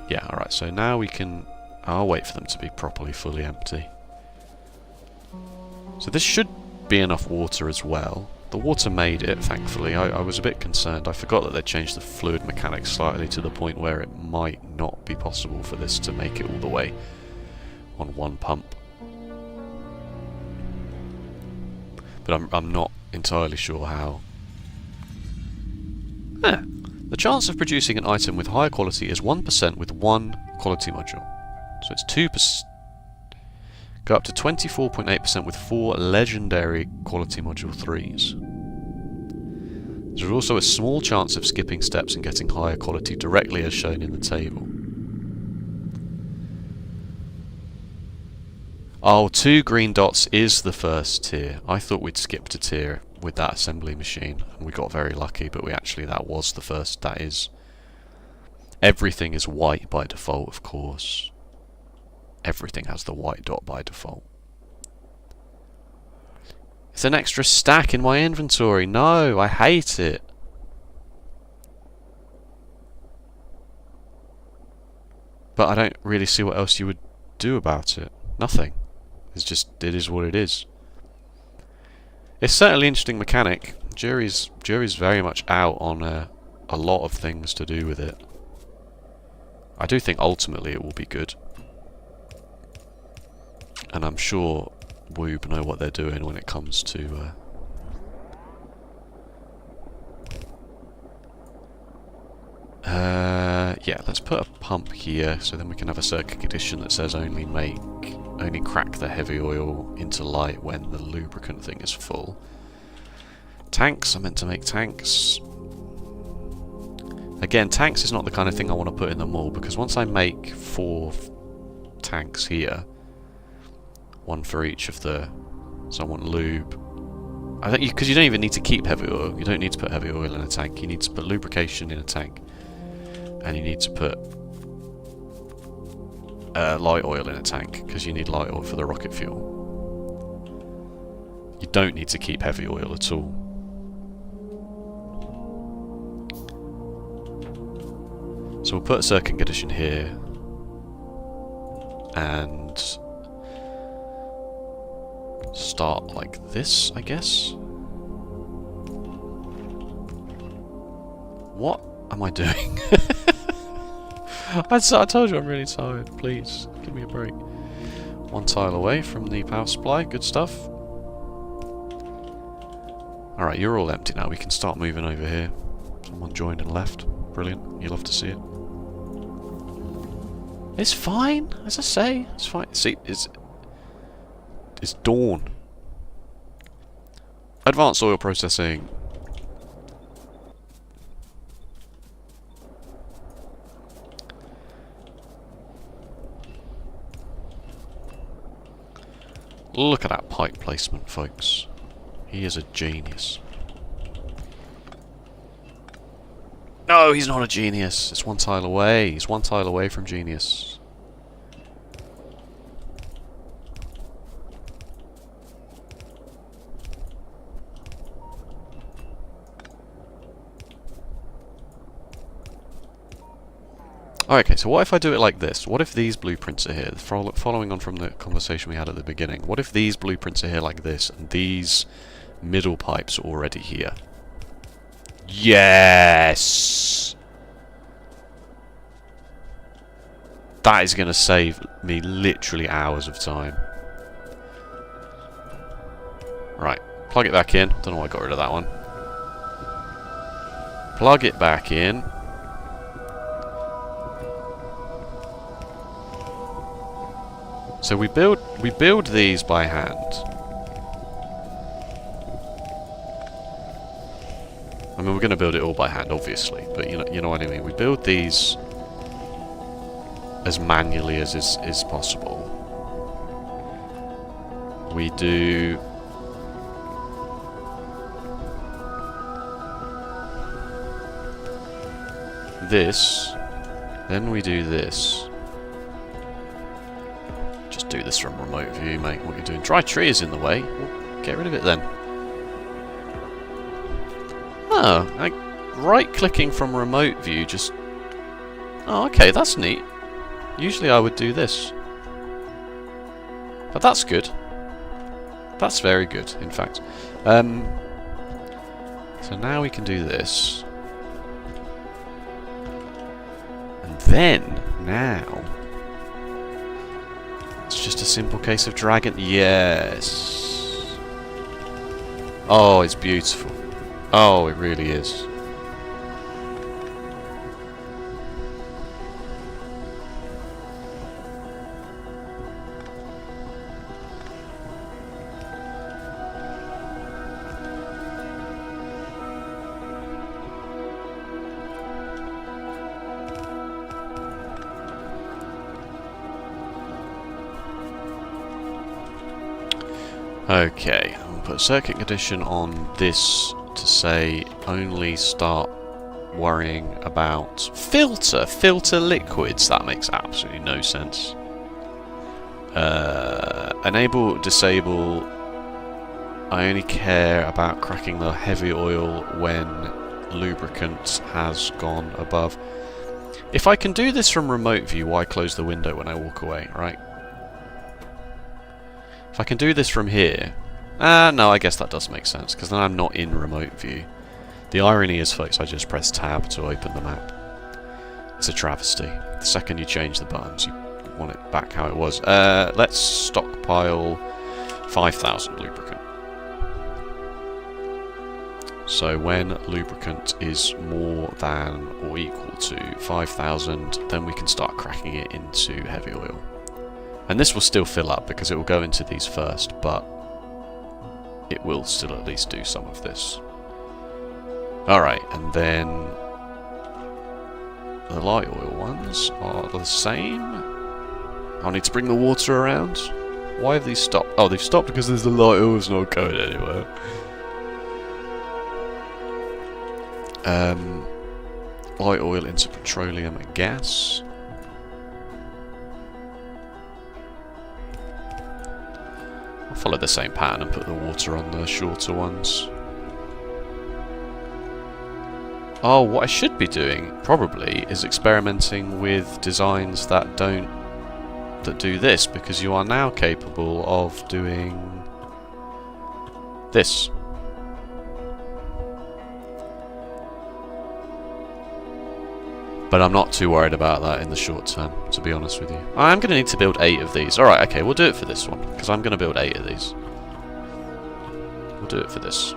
Yeah, alright, so now we can... I'll wait for them to be properly fully empty. So this should be enough water as well. The water made it, thankfully. I was a bit concerned. I forgot that they changed the fluid mechanics slightly to the point where it might not be possible for this to make it all the way on one pump. But I'm not entirely sure how. The chance of producing an item with higher quality is 1% with one quality module. So it's 2%. Go up to 24.8% with 4 legendary quality module 3s. There's also a small chance of skipping steps and getting higher quality directly as shown in the table. Oh, 2 green dots is the first tier. I thought we'd skipped a tier with that assembly machine, and we got very lucky, but that was the first. That is... Everything is white by default, of course. Everything has the white dot by default. It's an extra stack in my inventory. No, I hate it. But I don't really see what else you would do about it. Nothing. It's just, it is what it is. It's certainly an interesting mechanic. Jury's very much out on a lot of things to do with it. I do think ultimately it will be good. And I'm sure Wube know what they're doing when it comes to... yeah, let's put a pump here, so then we can have a circuit condition that says only crack the heavy oil into light when the lubricant thing is full. Tanks, I meant to make tanks. Again, tanks is not the kind of thing I want to put in the mall, because once I make 4 tanks here, 1 for each of the... So I want lube. I think because you don't even need to keep heavy oil. You don't need to put heavy oil in a tank. You need to put lubrication in a tank. And you need to put light oil in a tank, because you need light oil for the rocket fuel. You don't need to keep heavy oil at all. So we'll put a circuit condition here. And... start like this, I guess. What am I doing? I told you I'm really tired. Please, give me a break. 1 tile away from the power supply. Good stuff. Alright, you're all empty now. We can start moving over here. Someone joined and left. Brilliant. You love to see it. It's fine, as I say. It's fine. See, it's dawn. Advanced oil processing. Look at that pipe placement, folks. He is a genius. No, he's not a genius. It's one tile away. He's one tile away from genius. Okay, so what if I do it like this? What if these blueprints are here? Following on from the conversation we had at the beginning. What if these blueprints are here like this, and these middle pipes are already here? Yes! That is going to save me literally hours of time. Right, plug it back in. Don't know why I got rid of that one. Plug it back in. So we build these by hand. I mean, we're going to build it all by hand, obviously, but you know what I mean. We build these as manually as is possible. We do this, then we do this. Just do this from remote view, mate. What you're doing? Dry tree is in the way. Well, get rid of it then. Oh, right-clicking from remote view just... Oh, okay, that's neat. Usually I would do this. But that's good. That's very good, in fact. So now we can do this. And then, now... It's just a simple case of dragging... Yes! Oh, it's beautiful. Oh, it really is. Okay, I'll put circuit condition on this to say only start worrying about filter liquids. That makes absolutely no sense. Enable, disable. I only care about cracking the heavy oil when lubricant has gone above. If I can do this from remote view, why close the window when I walk away, right? If I can do this from here... no, I guess that does make sense, because then I'm not in remote view. The irony is, folks, I just press tab to open the map. It's a travesty. The second you change the buttons, you want it back how it was. Let's stockpile 5,000 lubricant. So when lubricant is more than or equal to 5,000, then we can start cracking it into heavy oil. And this will still fill up because it will go into these first, but it will still at least do some of this. Alright, and then the light oil ones are the same. I'll need to bring the water around. Why have these stopped? Oh, they've stopped because there's the light oil's not going anywhere. Light oil into petroleum and gas. I'll follow the same pattern and put the water on the shorter ones. Oh, what I should be doing, probably, is experimenting with designs that do this, because you are now capable of doing this. But I'm not too worried about that in the short term, to be honest with you. I'm going to need to build 8 of these. Alright, okay, we'll do it for this one, because I'm going to build 8 of these. We'll do it for this.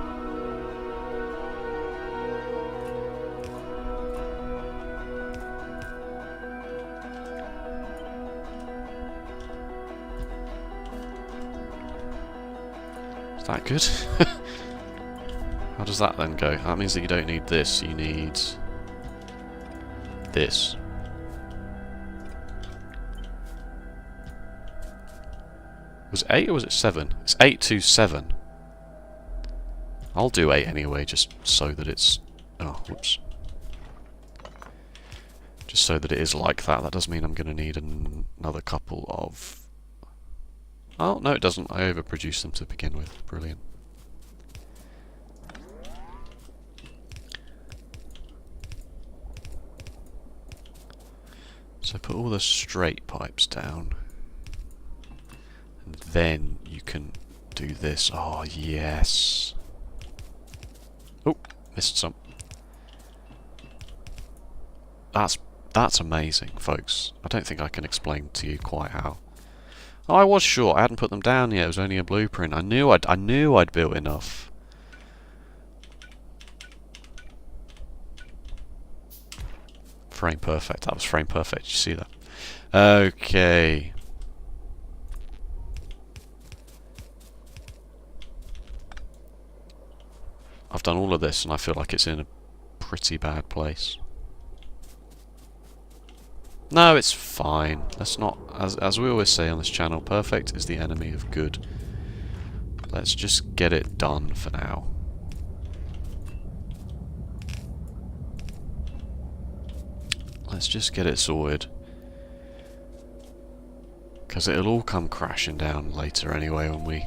Is that good? How does that then go? That means that you don't need this, you need... this. Was it 8 or was it 7? It's 8 to 7. I'll do 8 anyway, just so that it's... Oh, whoops. Just so that it is like that. That does mean I'm going to need another couple of... Oh, no it doesn't. I overproduced them to begin with. Brilliant. So put all the straight pipes down. And then you can do this. Oh, yes. Oh, missed some. That's amazing, folks. I don't think I can explain to you quite how. Oh, I was sure. I hadn't put them down yet. It was only a blueprint. I knew I'd built enough. Frame perfect. That was frame perfect. You see that? Okay. I've done all of this and I feel like it's in a pretty bad place. No, it's fine. Let's not, as we always say on this channel, perfect is the enemy of good. Let's just get it done for now. Let's just get it sorted. Because it'll all come crashing down later anyway when we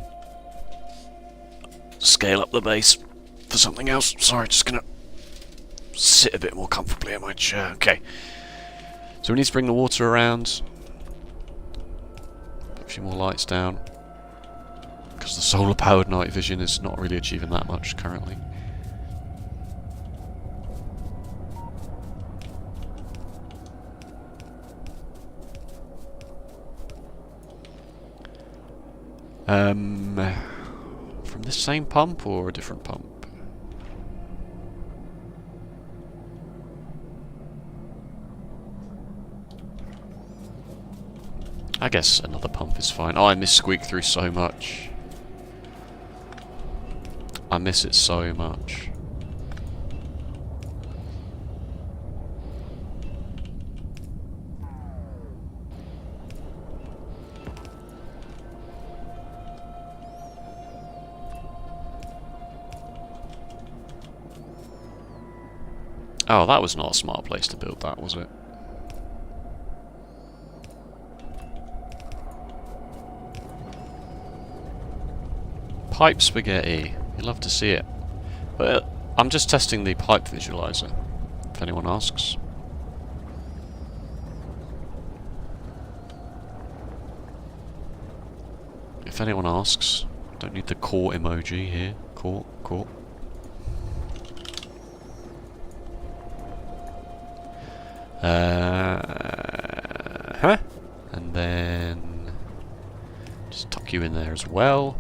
scale up the base for something else. Sorry, just gonna sit a bit more comfortably in my chair. Okay. So we need to bring the water around. Put a few more lights down. Because the solar powered night vision is not really achieving that much currently. From this same pump or a different pump? I guess another pump is fine. Oh, I miss Squeak through so much. I miss it so much. Oh, that was not a smart place to build that, was it? Pipe spaghetti. You love to see it. But I'm just testing the pipe visualizer, if anyone asks. If anyone asks, don't need the core emoji here. Core. And then just tuck you in there as well.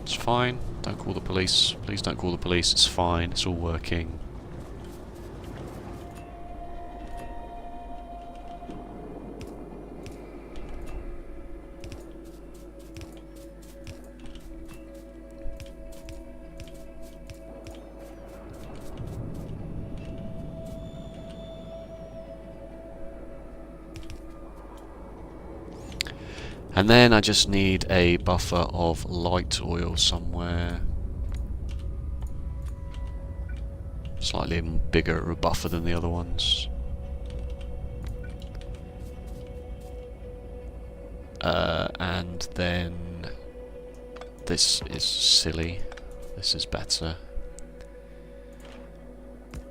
It's fine. Don't call the police. Please don't call the police. It's fine. It's all working. And then I just need a buffer of light oil somewhere. Slightly bigger a buffer than the other ones. And then this is silly. This is better.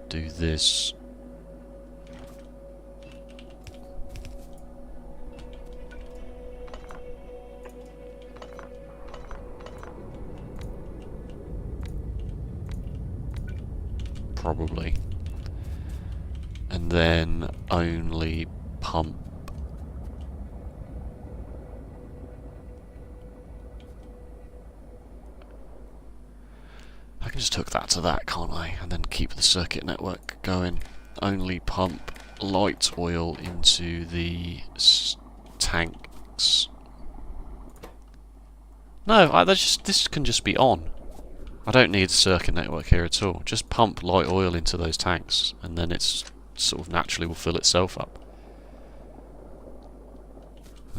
Do this. Probably. And then only pump. I can just hook that to that, can't I? And then keep the circuit network going. Only pump light oil into the tanks. No, this can just be on. I don't need a circuit network here at all. Just pump light oil into those tanks, and then it's sort of naturally will fill itself up.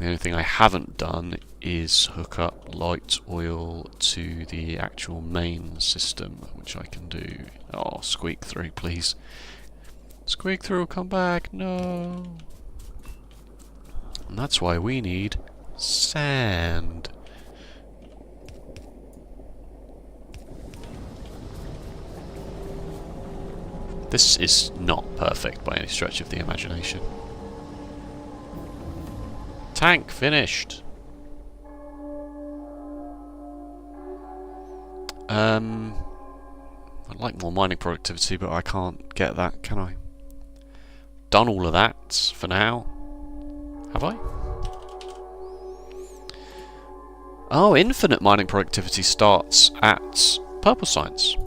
The only thing I haven't done is hook up light oil to the actual main system, which I can do. Oh, squeak through, please. Squeak through, come back, no. And that's why we need sand. This is not perfect by any stretch of the imagination. Tank finished. I'd like more mining productivity, but I can't get that, can I? Done all of that for now. Have I? Oh, infinite mining productivity starts at purple science.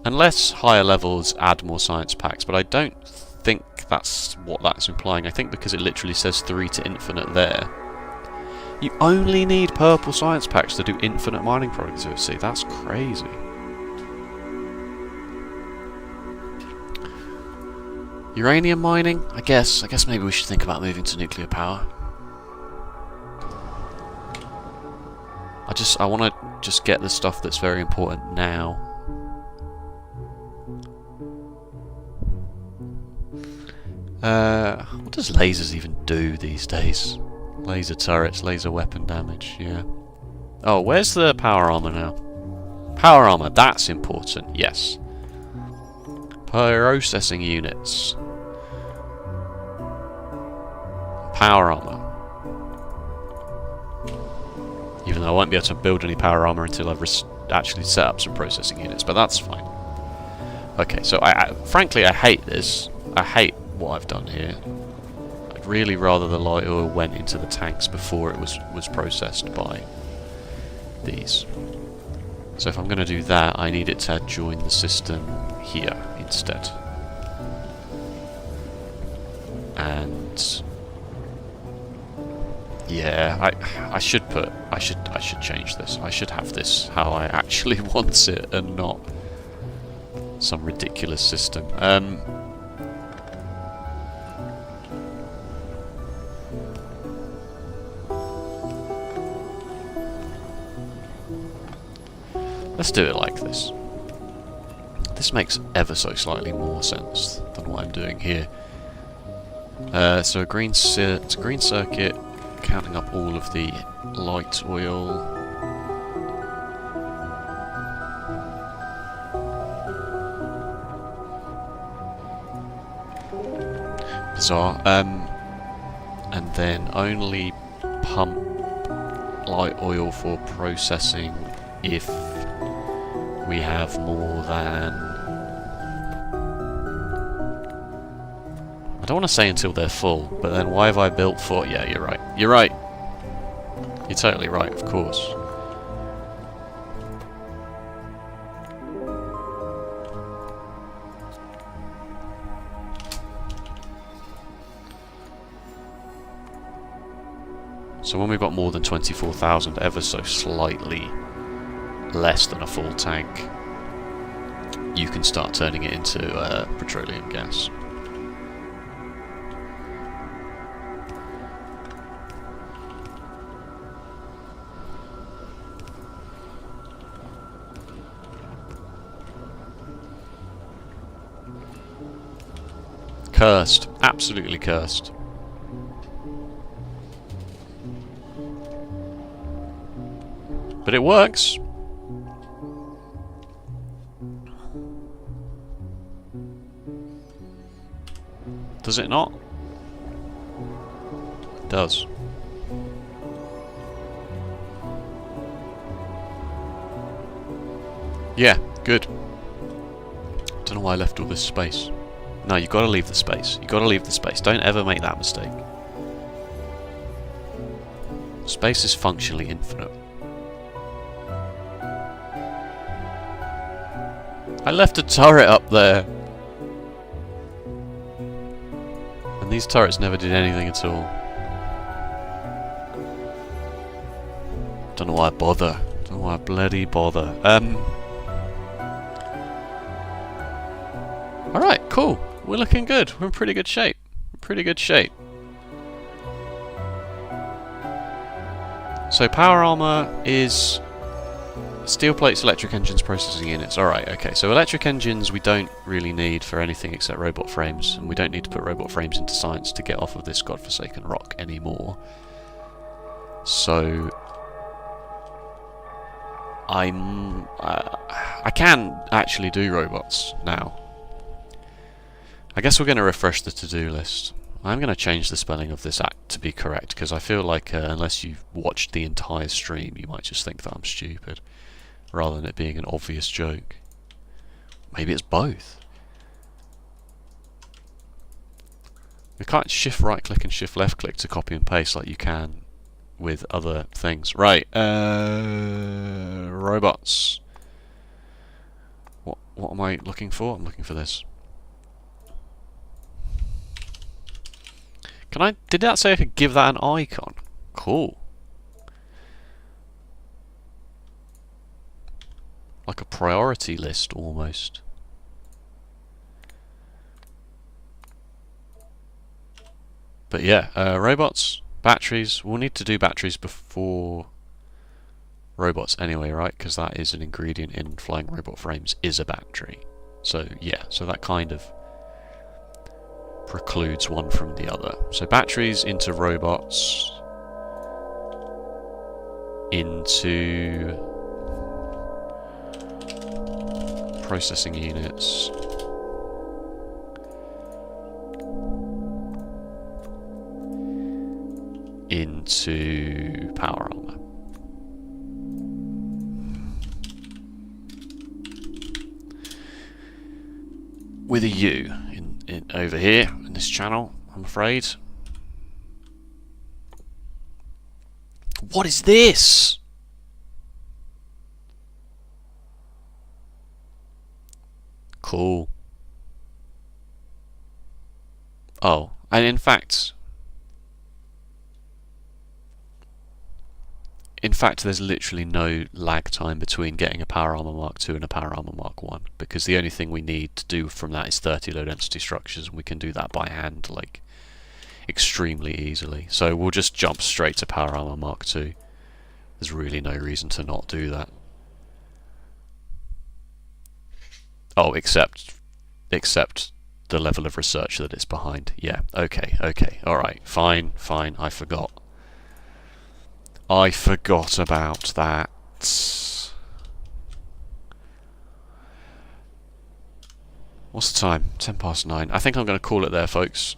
Unless higher levels add more science packs, but I don't think that's what that's implying. I think because it literally says 3 to infinite there. You only need purple science packs to do infinite mining productivity. That's crazy. Uranium mining? I guess maybe we should think about moving to nuclear power. I want to just get the stuff that's very important now. What does lasers even do these days? Laser turrets, laser weapon damage, yeah. Oh, where's the power armor now? Power armor, that's important, yes. Processing units. Power armor. Even though I won't be able to build any power armor until I've actually set up some processing units, but that's fine. Okay, so frankly I hate this. I hate what I've done here. I'd really rather the light oil went into the tanks before it was processed by these. So if I'm going to do that, I need it to join the system here instead. And yeah, I should change this. I should have this how I actually want it and not some ridiculous system. Let's do it like this. This makes ever so slightly more sense than what I'm doing here. So a green circuit, counting up all of the light oil. Bizarre. And then only pump light oil for processing if we have more than... I don't want to say until they're full, but then why have I built 4? Yeah, you're right. You're right. You're totally right, of course. So when we've got more than 24,000, ever so slightly less than a full tank, you can start turning it into petroleum gas. Cursed. Absolutely cursed. But it works. Does it not? It does. Yeah, good. Don't know why I left all this space. No, you've got to leave the space. You've got to leave the space. Don't ever make that mistake. Space is functionally infinite. I left a turret up there. And these turrets never did anything at all. Don't know why I bother. Don't know why I bloody bother. Alright, cool. We're looking good. We're in pretty good shape. Pretty good shape. So power armor is steel plates, electric engines, processing units. Alright, okay. So electric engines we don't really need for anything except robot frames, and we don't need to put robot frames into science to get off of this godforsaken rock anymore. So I can actually do robots now. I guess we're going to refresh the to-do list. I'm going to change the spelling of this act to be correct, because I feel like unless you've watched the entire stream, you might just think that I'm stupid, rather than it being an obvious joke. Maybe it's both. We can't shift right click and shift left click to copy and paste like you can with other things. Right, robots. What am I looking for? I'm looking for this. Did that say I could give that an icon? Cool. Like a priority list almost. But yeah, robots, batteries. We'll need to do batteries before robots anyway, right? Because that is an ingredient in flying robot frames, is a battery. So yeah, so that kind of precludes one from the other. So batteries into robots, into processing units, into power armor. With a U in over here in this channel, I'm afraid. What is this? Cool. Oh, and in fact, there's literally no lag time between getting a Power Armor Mark II and a Power Armor Mark I, because the only thing we need to do from that is 30 low density structures, and we can do that by hand, like, extremely easily. So we'll just jump straight to Power Armor Mark II. There's really no reason to not do that. Oh, except the level of research that it's behind. Yeah, okay, alright, fine, I forgot. I forgot about that. What's the time? 9:10. I think I'm going to call it there, folks.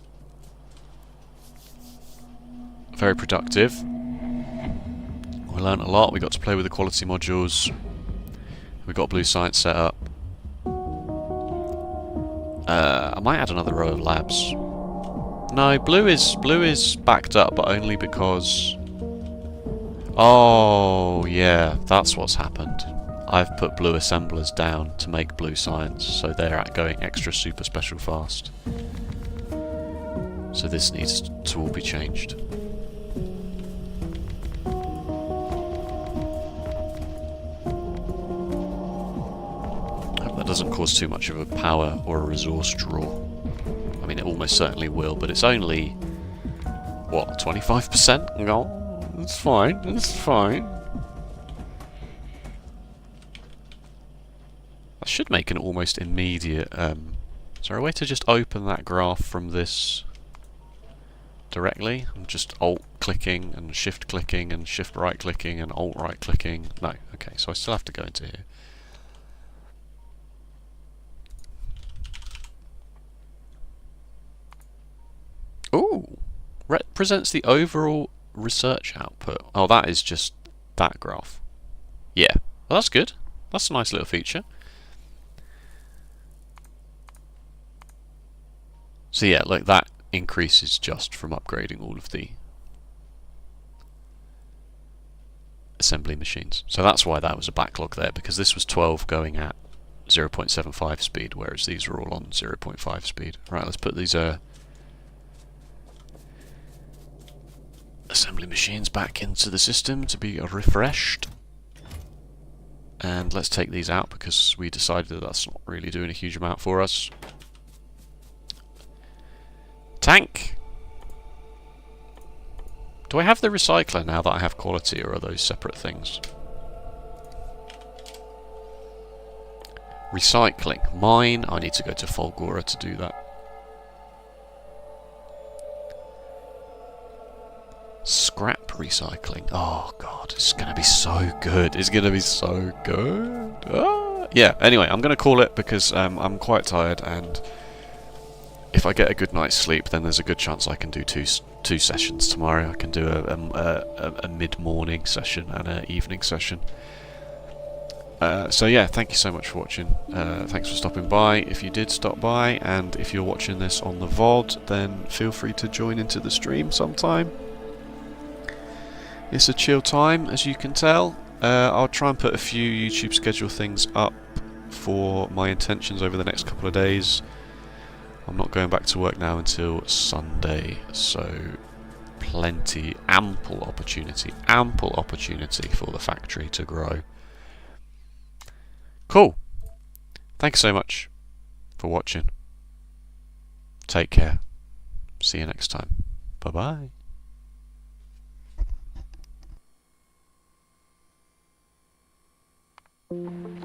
Very productive. We learnt a lot. We got to play with the quality modules. We got Blue Science set up. I might add another row of labs. No, blue is backed up, but only because... Oh, yeah, that's what's happened. I've put blue assemblers down to make blue science, so they're going extra super special fast. So this needs to all be changed. Hope that doesn't cause too much of a power or a resource draw. I mean, it almost certainly will, but it's only, what, 25%? No. It's fine, it's fine. That should make an almost immediate... is there a way to just open that graph from this directly? I'm just alt-clicking and shift-clicking and shift-right-clicking and alt-right-clicking. No, okay, so I still have to go into here. Ooh! Represents the overall research output. Oh, that is just that graph. Yeah, well, that's good. That's a nice little feature. So yeah, like that increases just from upgrading all of the assembly machines. So that's why that was a backlog there, because this was 12 going at 0.75 speed, whereas these are all on 0.5 speed. Right, let's put these assembly machines back into the system to be refreshed. And let's take these out because we decided that that's not really doing a huge amount for us. Tank! Do I have the recycler now that I have quality, or are those separate things? Recycling. Mine. I need to go to Folgora to do that. Scrap recycling. Oh god, it's gonna be so good. It's gonna be so good. Ah. Yeah, anyway, I'm gonna call it because I'm quite tired, and if I get a good night's sleep, then there's a good chance I can do two sessions tomorrow. I can do a mid-morning session and an evening session. So yeah, thank you so much for watching. Thanks for stopping by if you did stop by, and if you're watching this on the VOD, then feel free to join into the stream sometime. It's a chill time, as you can tell. I'll try and put a few YouTube schedule things up for my intentions over the next couple of days. I'm not going back to work now until Sunday, so ample opportunity for the factory to grow. Cool. Thanks so much for watching. Take care. See you next time. Bye bye.